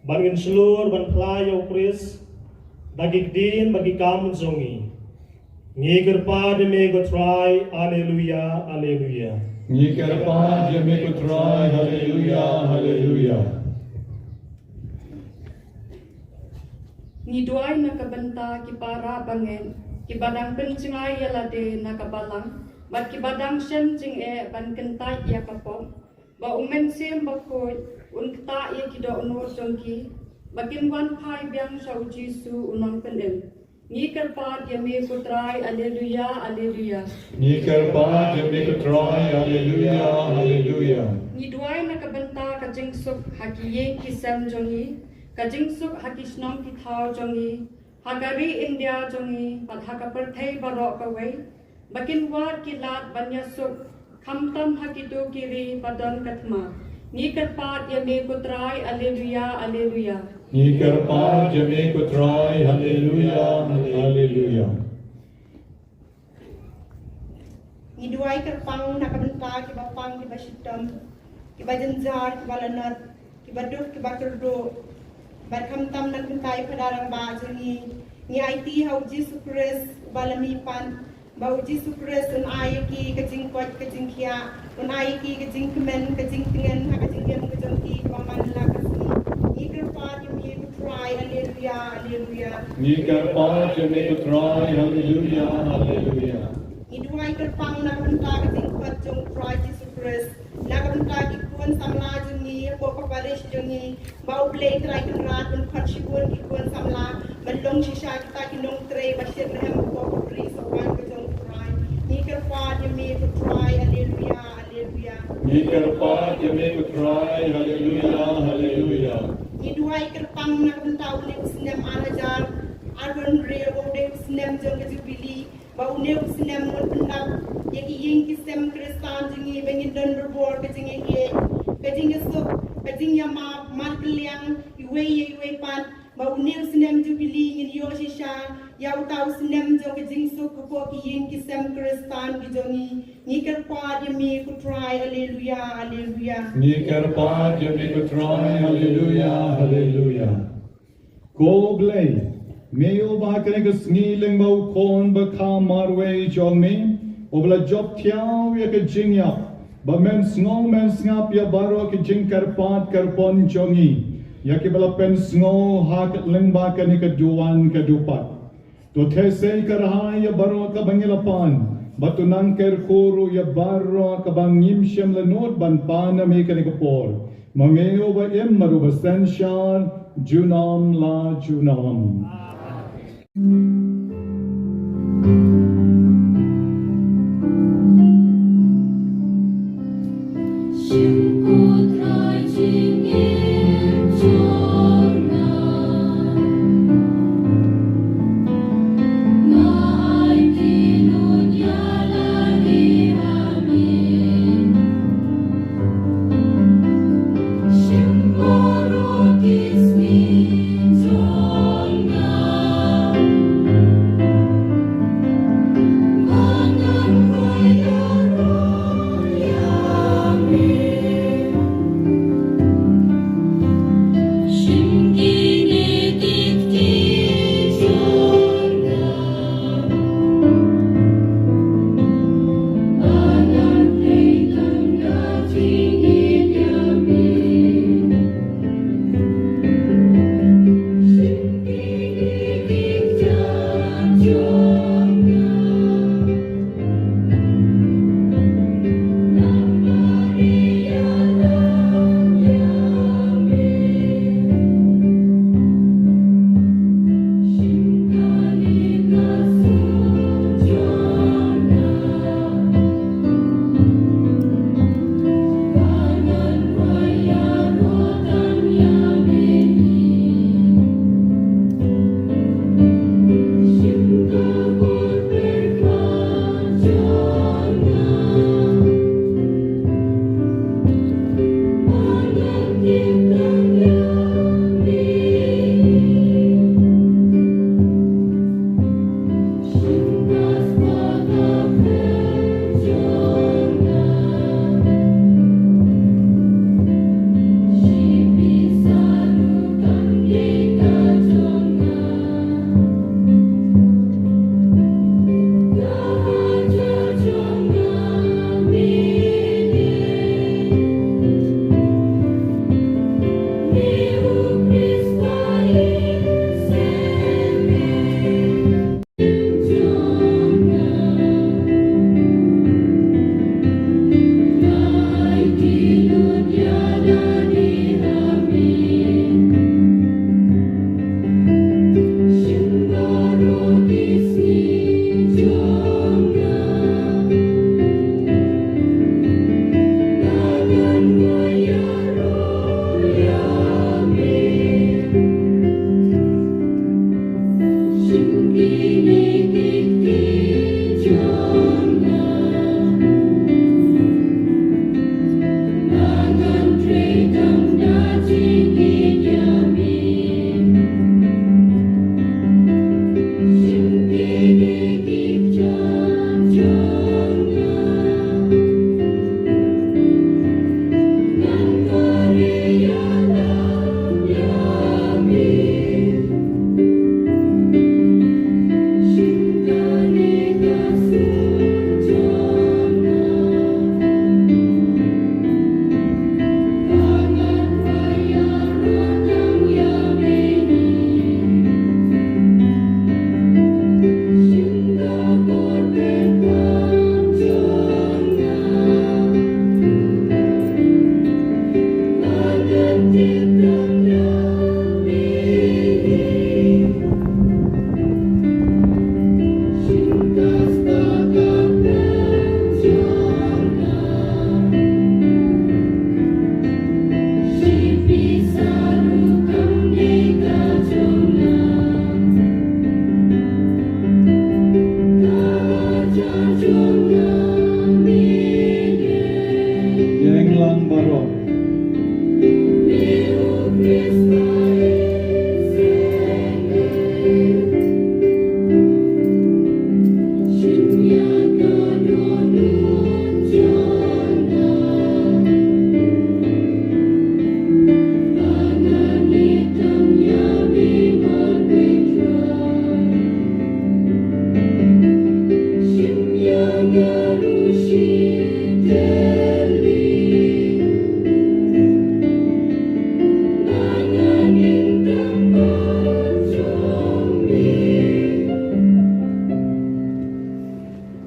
Bangin seluruh ban playo Christ. Bagi din bagi kamu zongi. Ngi gerpa de me go try, hallelujah, hallelujah. Ni kerpa jeme ko try, hallelujah, hallelujah. Ni duai na kabanta ki para bangen, ki badang pencingai yalade na kabalang, bat ki badang shen jing ban kentai ya kapom, ba umen sim Bakhuid, kta ye ki do onor jongki. Bakin wan pai biang shau Jisu unang penem. Ni kerpa dia me ko try, hallelujah, hallelujah. Ni kerpa jeme ko try, hallelujah, hallelujah. Ni duai na kabanta ka jingsuk haki ye ki sam jongi, ka jingsuk haki snong ki thao jongi, hagari India jongi, pat haka perthai barok kawai. Bakin war ki lat banyasuk, kamtam haki do kiri padan katma. Ni kerpa dia me ko try, hallelujah, hallelujah. Ni kerpa jeme ko try, hallelujah, hallelujah. Ni duai kerpang nak kabenta ki bapang ki basitam ki bajanjar ki balanat ki baduk ki baturdo barkam tam nak kentai padarang ba jeni ni IT hau Jesus Christ balami pan bau Jesus Christ un ai ki kajing kot kajing khia un ai ki kajing kemen kajing tengen ha kajing yam kajing ki paman la kasni ni kerpa ni mi try, hallelujah, hallelujah. Ni kerpa jeme ko try, hallelujah, hallelujah. Ni duai kerpang nak benta ke tingkat jong try Jesus Christ nak benta ki kuan samla jungi ko Parish jungi bau blay try kenrat un khat shikun ki kuan samla balong shisha kita ki nong tray basir lehem ko pri so wan ke jong try ni kerpa ni me ko try, hallelujah, hallelujah. Ni kerpa jeme ko try, hallelujah, hallelujah. Ni duai kerpang nak benta ule usnem alajar arwan re ode usnem jong ke jubilee bau ne usnem mon pendap yaki ying ki sem Kristan jingi bengin don berbor ke jingi ye ke jingi so ke jingi ma mat liang iwe pan bau ne usnem jubilee ngin yo shisha ya utau usnem jong ke jing so ko ki ying ki sem Kristan ki jongi ni kerpa de me ko try, hallelujah, hallelujah. Ni kerpa jeme ko try, hallelujah, hallelujah. Go blay. Meo ba kene ke sniling bau kon ba ka marwe jong me obla job tiao ya ke jingya ba men snong men snap ya baro ke jing karpat karpon jongi ya ke bala pen snow ha ke lengba kene ke duan ke dupat to these ka raha ya baro ka bangilapan batunang ker khuru ya baro ka bangim shem lenot ban pana me kene ke por mameo ba em maru ba senshan junam la junam. Shimbo roti smi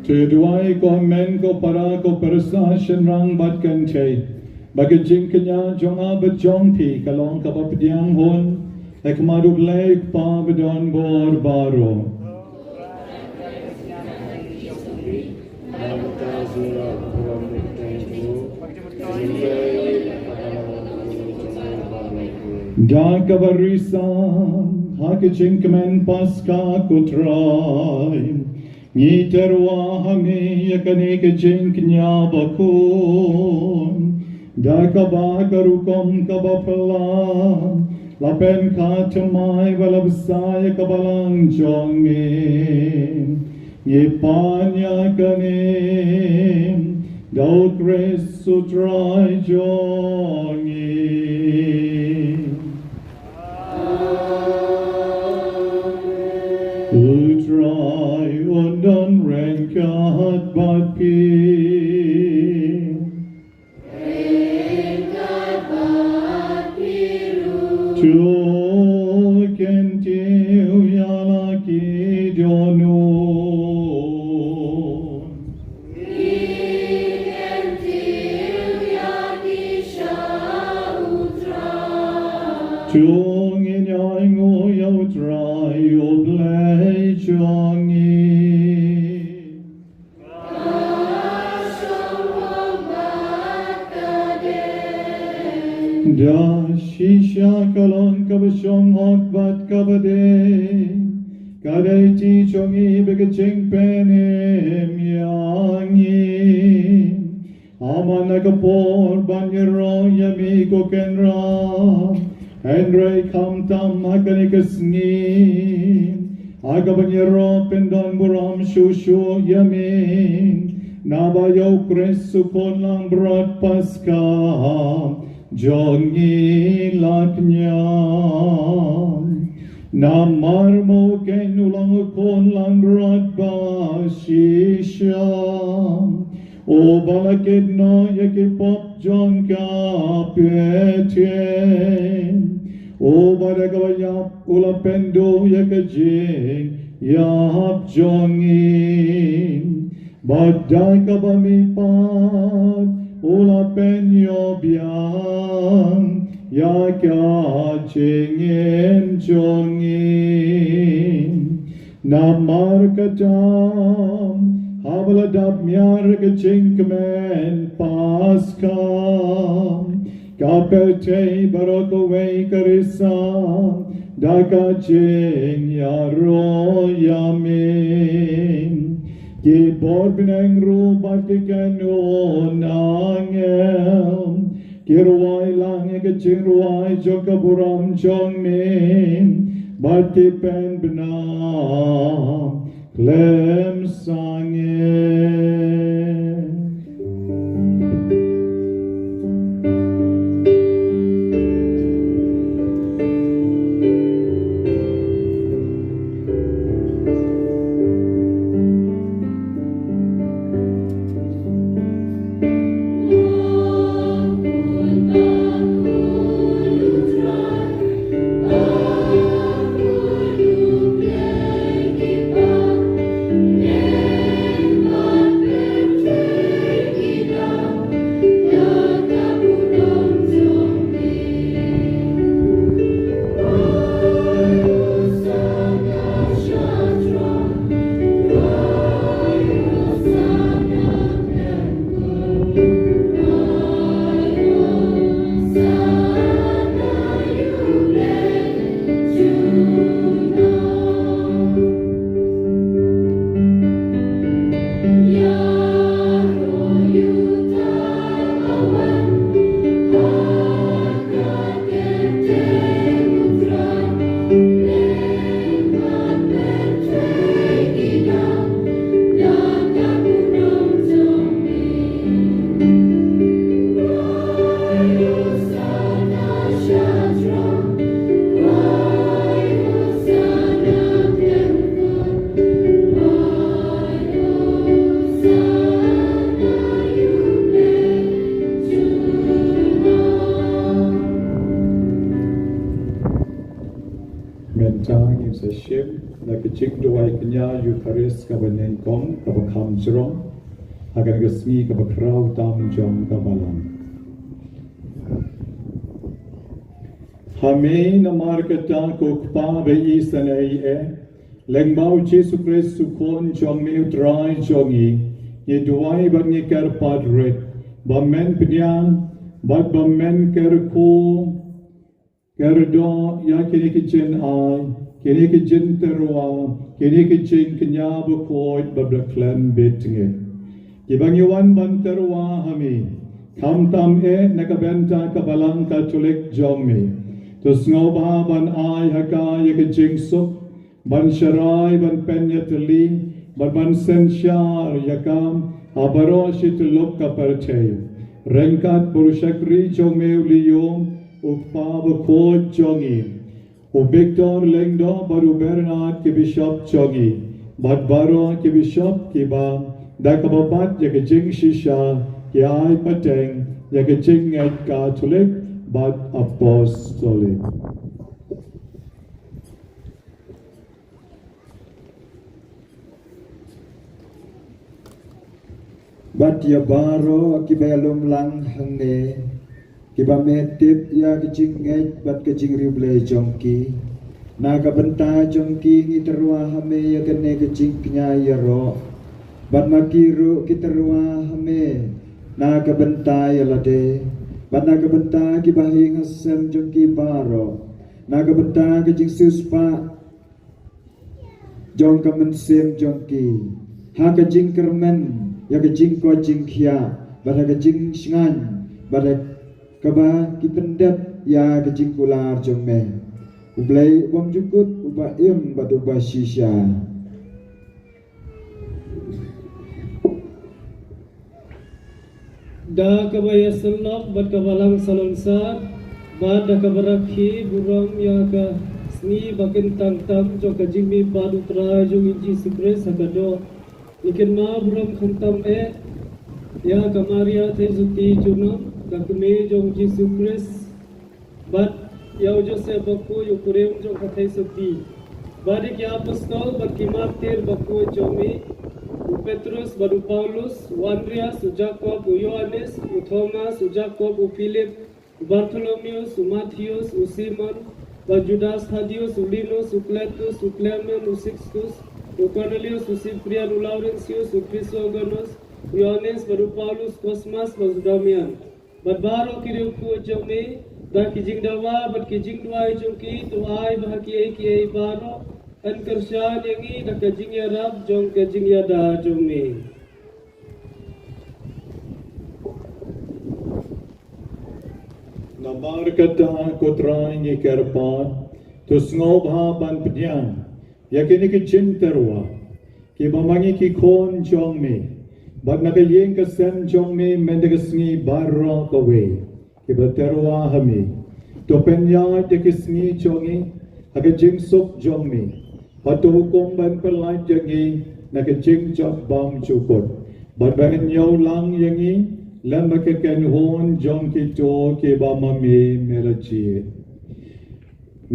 Tuduai ko men ko para ko persa shenrang bat kan chay. Bagi jing kenya jonga bat jong pi kalong kapapdiang hon. Ek maduk lek pa bedon bor baro. Da kabarisan hak jing kemen Paskha kutrai. Ni terwa hami yakani ke jing kenya bakun. Da kabakarukom kabapala. Lapen katamai balabsaya kabalang jongin. Ni panya kanim. Dau kres sutrai jongin. Utrai undan rengkat bat pi. Tu kentiu yalaki donun. Chung in yang o yo dry o blay jongi. Da shisha kalon kabashong hot bat kabade. Kadai ti chongi begaching penem yangi. Amanagapor banyero yami kokenra. Henry kam tam hakanikas ni. Agabanyero pendon buram shushu yamin. Nabayo kresu konlang berat Paskha. Jongi laknya. Namar mo kenulang konlang berat basisha. O balakid no yakipop jong kapetien. O badagawayap ulapendo yakajing yap jongin. Baday kabamipad ulapenyo biyang yakajing jongin. Namar katam Havaladab myar kaching kemen Paskha. Kapete barokaway karisa. Dakaching yaro yamin. Kibor bineng rubat kikano nangel. Kirwai lang kaching ruai jokaburam jongmin. Bati pen benam. Clem sangin. Like a chick do I can nya Eucharis kabanen kong kabakam jerong akan kesmi kabakrau tam jong kabalam. Hame namar kata kokpa be isanai lengbau Jesu Kristus kon jong me utrai jongi ye duai ban ye kar padret bamen pnyang bad bamen kar ko kar do ya kini kitchen ai kini kitchen terwa kini kitchen kenya Bakhuid babraklan betnge ibang yuan ban terwa hami kam tam nakabenta kabalang katolik jongmi tus ngoba ban ai haka ye kitchen sup ban sharai ban penyatli ban sensyar yakam abaro shitulok kaparche rengkat burushakri jongme uliyo ukpa Bakhuid jongi u Victor lengdo baru Bernard ke bishop jongi bad baro ke bishop ke ba dakababat ya ke jing shisha ke ai pateng ya ke jing katolik bad apostolic. Bat ya baro kibalum lang hange kibametip ya kecing bat kecing rible jongki naga benta jongki ngiterwa hame ya kene kecing knya ya ro bat makiru kiterwa hame naga benta ya lade bat naga benta kibahi ngasem jongki baro naga benta kecing suspa jong kamensem jongki ha kecing kermen ya kecing ko jingkhia pada kecing singan pada kaba kipendap ya kecing kular jongme ublai bom jukut uba batu uba shisha da kabaya selok bat kabalang salonsa bat da kabarakhi buram ya ka sni bakin tang jo kajimi badu tra jo inji sikre sakado ikin ma buram khantam ya kamaria the zuti junam kakme jong Jesu Christ bat ya Joseph Bakhuid ukurem jong kathai suti badik ya apostol bat kimartir Bakhuid jomi Petrus badu Paulus Andreas Jacob Yohanes Thomas Jacob Philip Bartholomeus Matthews Simon Judas Thaddeus Linus Cletus Clement Sixtus Cornelius Cyprian Laurentius Chrysogonus Yohanes baru Paulus Cosmas baru Damian baru kiri ku jome dah kijing dawa bat kijing dua jongki tu ai bahaki ki baru an kershan yangi dah kijing ya rab jong kijing ya da jome Namar kata kotrai ni kerpan tus ngobha ban pedian yakini ki cinterwa ki bamangi ki kon jongme bag nakayeng ka sem jongme mendegasngi barro kawe ki baterwa hami to penya de kisngi jongi aga jingsuk jongme hatu kong ban pelai jangi nakajing job bam chukot bad ban yau lang yangi lambake ken hon jong ki to ki bamami melachi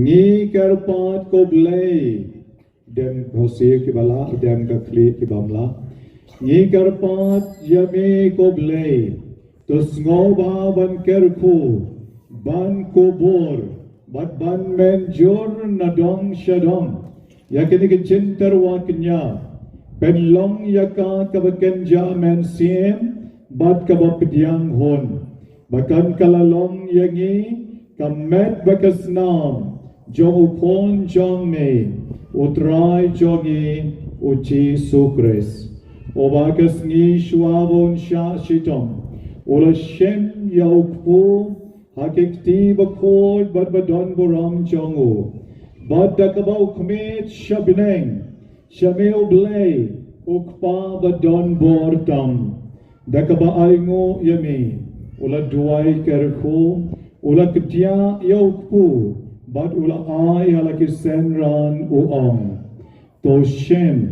ni karpat ko blai dem hosir ki bala dem ka kli ki bamla ni karpat yame ko blai to sngoba ban kerku ban kubur bat ban men jor nadong shadong yakini ki cinterwa kenya penlong yaka kabakenja men siem bat kabapdiang hon bakan kalalong yangi kamet bakasnam jo upon jong me utrai jogi uchi sukres obakas ni shwavon sha shitom ola shem yaukpu hakikti Bakhuid badbadon buram jongu badda kabau kmet shabneng shameo blay ukpa badon bortam dakaba aingo yami ula duai kerku ula ketia yaukpu bad ula ai halaki senran uong to shem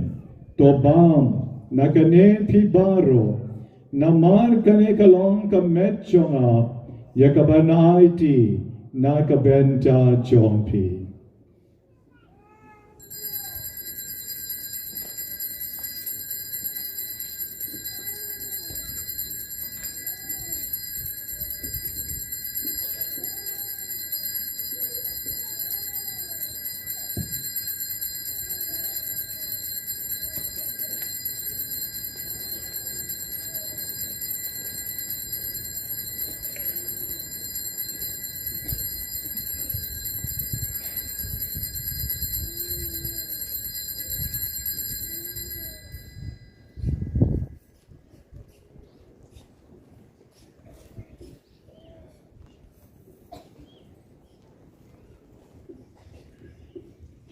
to bam nakane pibaro namar kane kalong kamet chonga yakabanaiti nakabenta chompi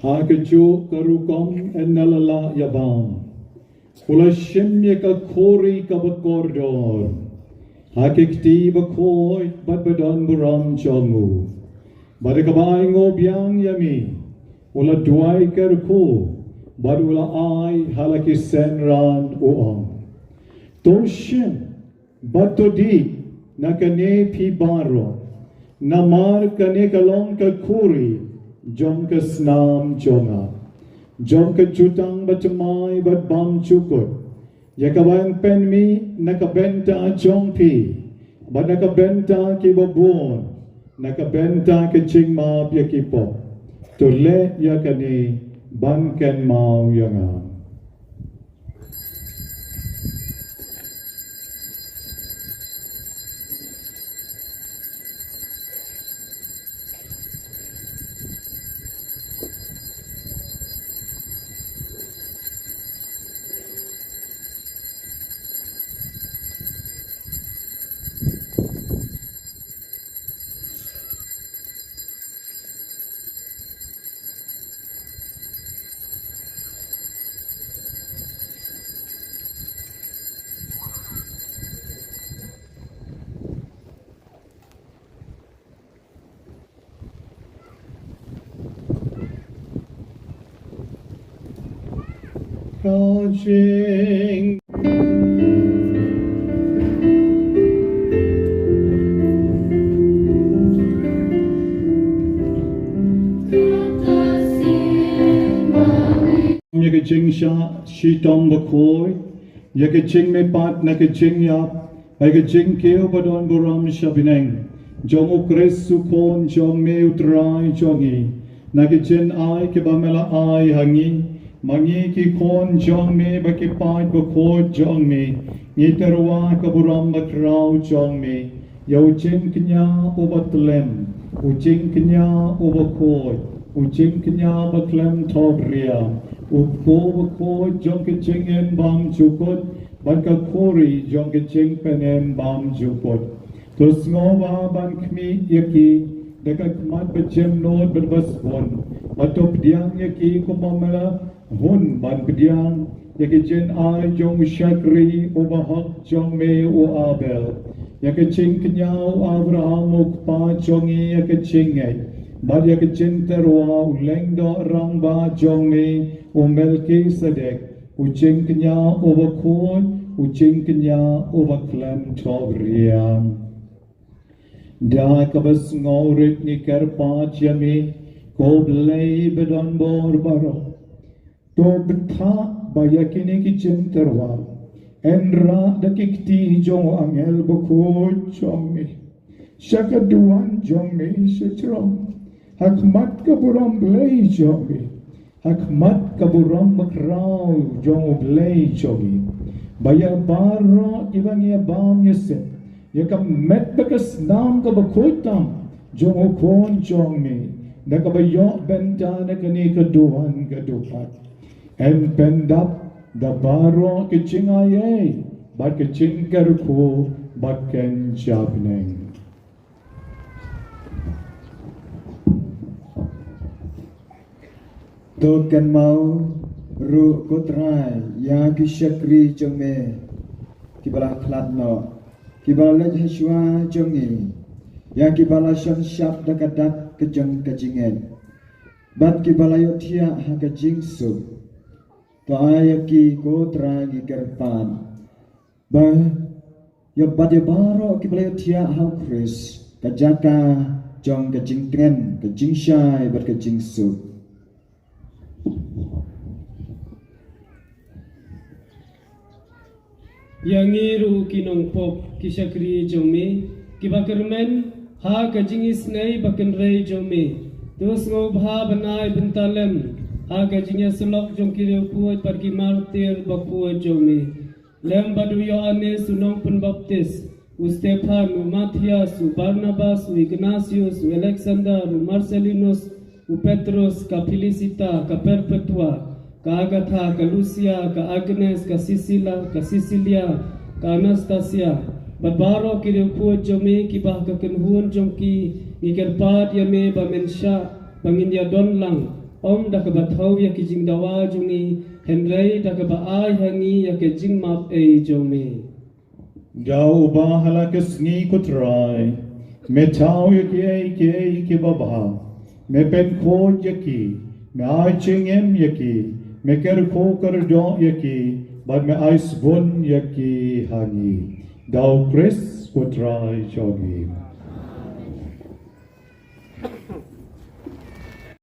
Hakeju karukom enalala yabam. Ulashim yaka kori kabakordor. Hakikti bakoi badbadon buram jongu. Badakabai ngobyang yami. Ula duai kerku. Badula ai halaki senran uam. Toshim batodi nakane pi baro. Namar kane kalong kakuri. Jom ke snam jonga. Jom ke jutang batamai bat bam cukut. Yakabayang penmi nakabenta jongpi. Bat nakabenta ki babon. Nakabenta ke chingma yakipo. Tule yakani banken mau yanga. Crouching. Yakaching sha shitong bakoi. Yakaching me pat nakaching yap. Yakaching keo badon buram shabineng. Jong ukres sukon jong me utrai jongi. Nakachin ai kibamela ai hangi. Mangi ki kon jong me baki pat bakoi jong me. Ngitarwa kaburam bakrao jong me. Yauchin knya ubatlem. Uching knya ubakoi. Uching knya baklem togria. Upo bakoi jong kaching en bam chukot. Banka kori jong kaching penem bam chukot. Tus ngova ban kmi yaki. Dekat mat bacem nod berbasbon. Atop diang yaki kumamela. Hun ban pediang yaki jen ai jong shakri ubahak jong me u abel yaki ching knyau Abraham ukpa jongi yaki chingai bad yaki jen terwa ulengdo rangba jong me u melki sedek u ching knya ubakoi u ching knya ubaklem togriam da kabas ngaurit ni kerpa jami ko blei bedon bor baro to betha bayakini ki centerwa enra dakikti jong angel bakoi jong me shakaduan jong me shachrom hakmat kaburam blei jong me hakmat kaburam bakrao jong blei jong me baya baro ibangia bam yese yakam met bakas nam ka bakoi tam jong kon jong me nakabayo benta nakani kaduan kadupat and bend up the baro kitching aye, but kitching kerku, but ken sharpening. Tot kan mau ru kotrai ya ki shakri jome ki bala khlat no ki bala lej hashwa jongi ya ki bala shon shap dakadak kejang kejingen bat ki bala yotia ha kejing su Taayaki ko trangi kerpan, ba yo bade baro ki bala tia hau Chris kajaka jong kajing tren kajing shai ber kajing su. Yangiru kinong pop kisakri jome kibakermen ha kajing isnei baken rei jome terus ngobha banai bentalem. Aga jinya selok jong kiri kuat pergi martir Bakhuid jome lem badu Yohanes sunong penbaptis u Stephan u Matias u Barnabas u Ignatius u Alexander u Marcelinus u Petrus ka Felicita ka Perpetua ka Agatha ka Lucia ka Agnes ka Cecilia ka Anastasia badbaro kiri kuat jome kibah ka kenhuan jong ki ngikerpat yame ba mensha bangindia donlang Om dah kebatau ya ke jing dawa jungi Henry dah kebaai hangi ya ke jing map jomi. Gau bahala ke sngi kutrai. Me tau yaki ke baba. Me pen ko yaki. Me ai chingem yaki. Me ker ko kar do yaki. But me ice bun yaki hangi. Gau Chris kutrai jogi.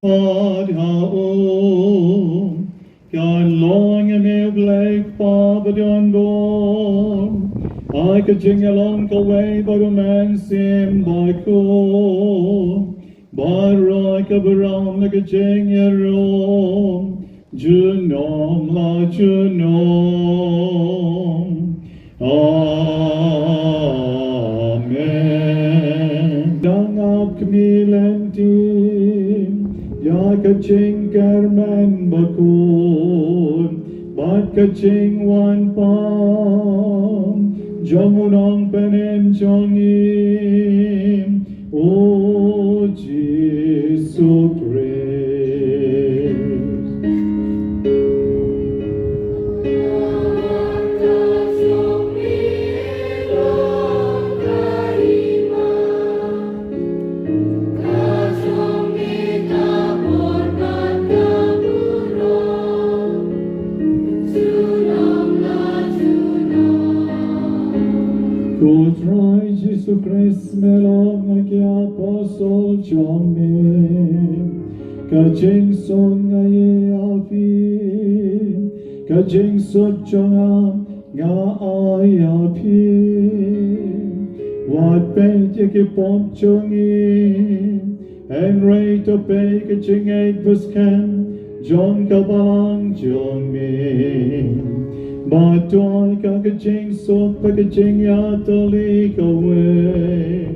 God haom, kan long me blake Baba don born. I could jing along away, but a man sim by cool. But like a brown like a jing a room. Junom la junom. Amen. Dang up kmilentim. Ya kaching karman bakun, bat kaching wan pam, jamunang penem jongim, O Jesus Christ. Kutrai Jesus Christ melong agi apostle jome, kajing son ngaye api, kajing sot jonga nga ay api, wat peit yaki pom jongi, en rei to pei kajing eight puskan, jong kabalang jongmi. Batoy kakaching sot pakaching yatalik away.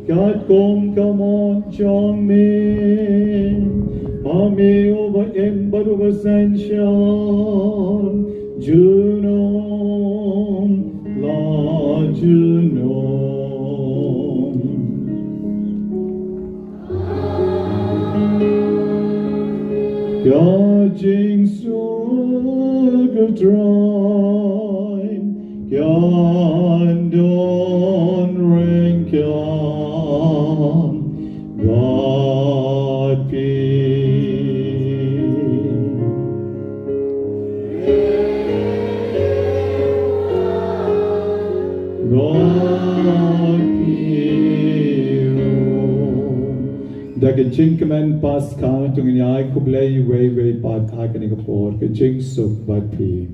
God kom kamon chong me. Mami over ember over sanshon. Junom la junom. Kajing sut dry, kan don ring kan God Da kaching kaman Paskha tung nyai kublai way pat hakani kapor kaching suk bat pi.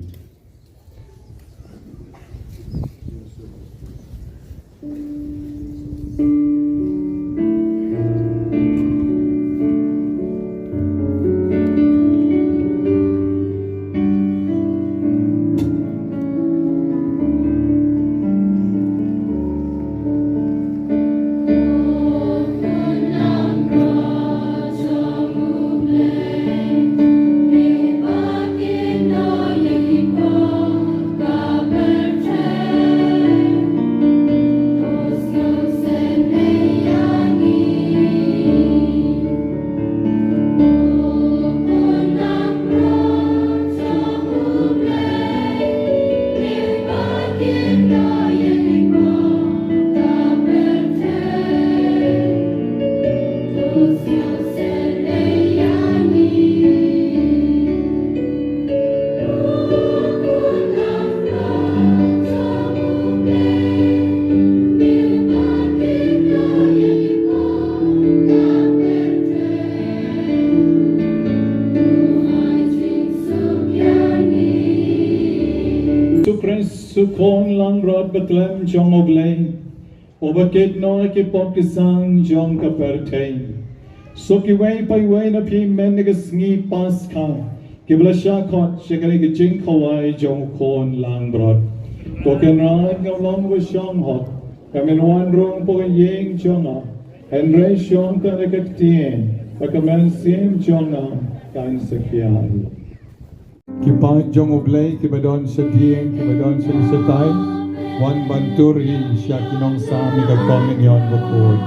Sukon lang rod betlem jong oglay, obakit no ki pop kisang jong kapertain. Suki way by way na pi menigas ngi Paskha, kibla shakot shikari ki jing kawai jong kon lang rod. Token rod long with shong hot, kamin one room po ying jonga, and ray shong tanakatien, pakaman sim jonga kan sakyan. Kipa jong oblay kibadon sa dieng kibadon sa isatay wan banturi siya kinong sa mi kagkoming yon Bakhuid.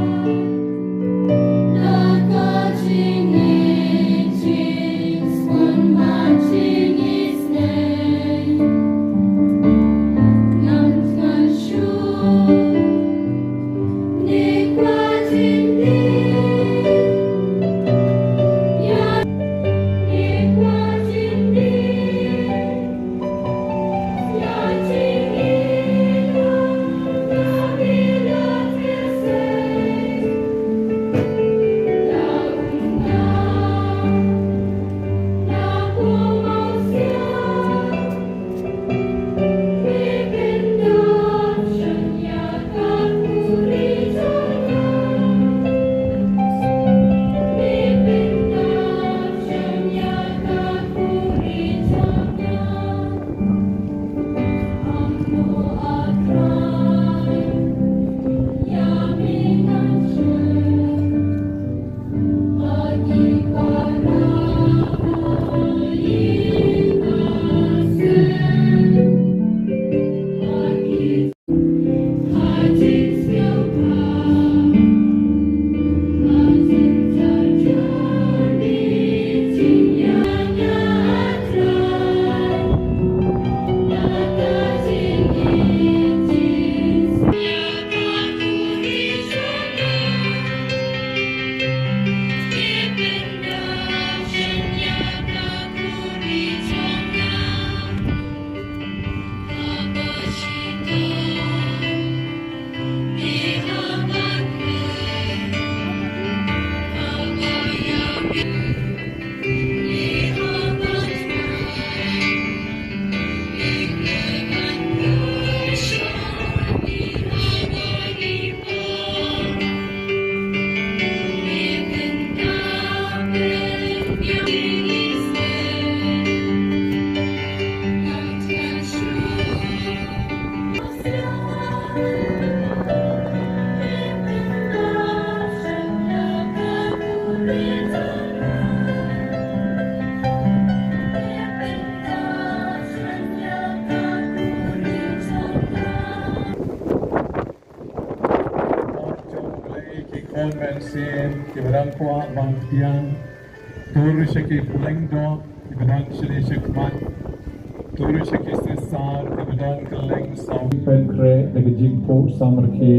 on mensin kibadang kwa bang tiang turu shaki puleng do kibadang shri shakmat turu shaki sesar kibadang keleng sau pen kre nagi jingpo samarki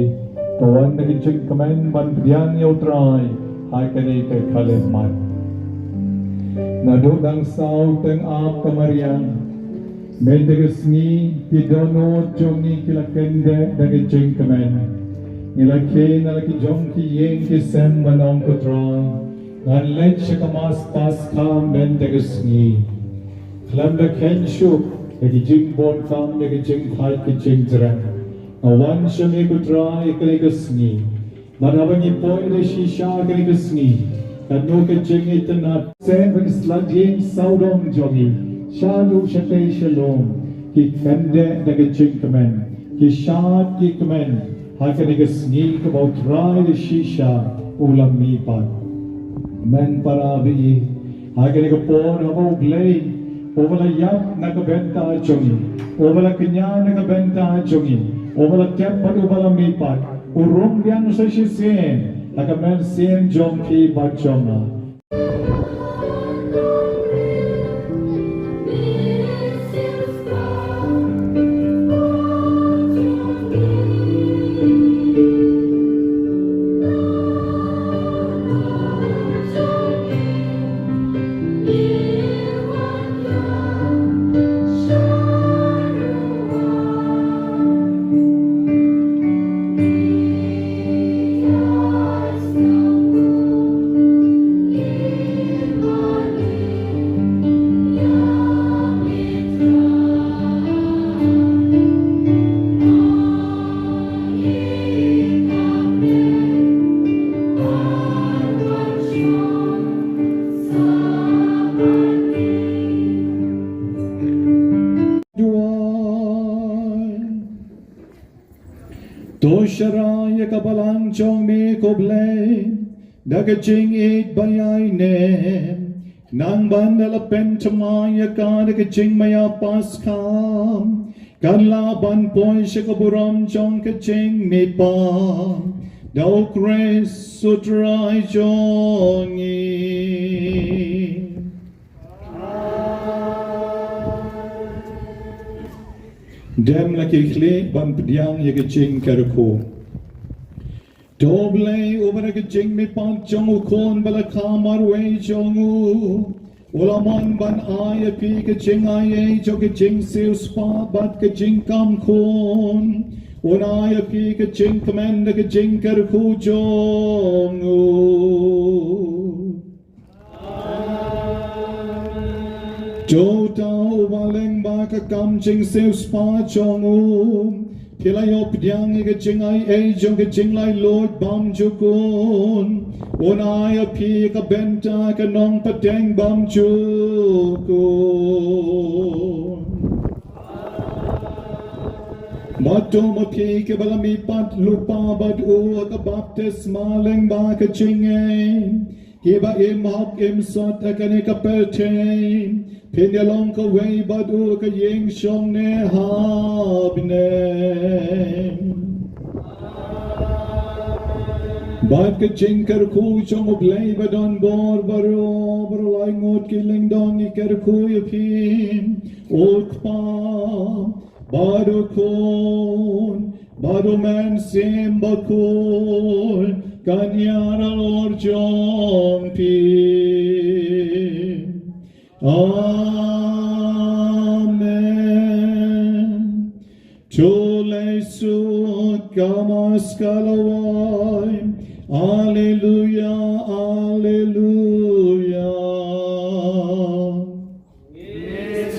tuan nagi jing kemen ban tiang yautrai hai kani ke kalemat nadu dang sau teng ap kamariang mendegesni tidono jongi kilakende nagi jing kemen nilake nalaki jongki yeng ki sem manong kutrai ngan lech shakamas paskha mendegesni klamda kenshu nagi jing bon kam nagi jing khai ki jing zren awan shami kutrai kaligesni manabangi poine shisha kaligesni kanu ke jing itanat sen bagisladien saudom jogi shalu shate shalom ki kande nagi jing kemen ki shat ki kemen hakanigasni about try the shisha ulam mipat men parabi hakanigapon abo glay ovala yap nakabenta chongi ovala kanya nakabenta chongi ovala tap pat ubala mipat urom yan sa shisen nakamen sen jongki bachonga Tosharaya kabalang chong me koble dagajing it bayay ne nang bandala pentamaya kadagajing maya paskam kanlaban poy shikaburam chong kajing me pa daw kres sutray jongi dem laki khle ban pdiang ye gaching karko doble over gaching me pan chong kon bala khamar we chong ulaman ban ay pi gaching ay jo gaching sil spa bat gaching kam kon unay pi gaching command gaching karko jong Jota Wahlang baka kam ching sew spa chong pilay op diang iga ching ay jong ka ching lai Lord bam jukun unay api ka benta ka nong pateng bam jukun Mato mapi ka balami pat lupa bad u ka baptis maleng baka ching Kiba im hop im sot akane kapelten Pinyalong ka way badu ka ying shong ne habne Bad ka chinkar ku chong ublay badon bor baro lai ngot kiling dong ikar ku yapim Ulkpa badu kon badu man sim bakul Kanyara Lord John P. Amen. Chole su kamas kalawai. Alleluia, alleluia. Yes,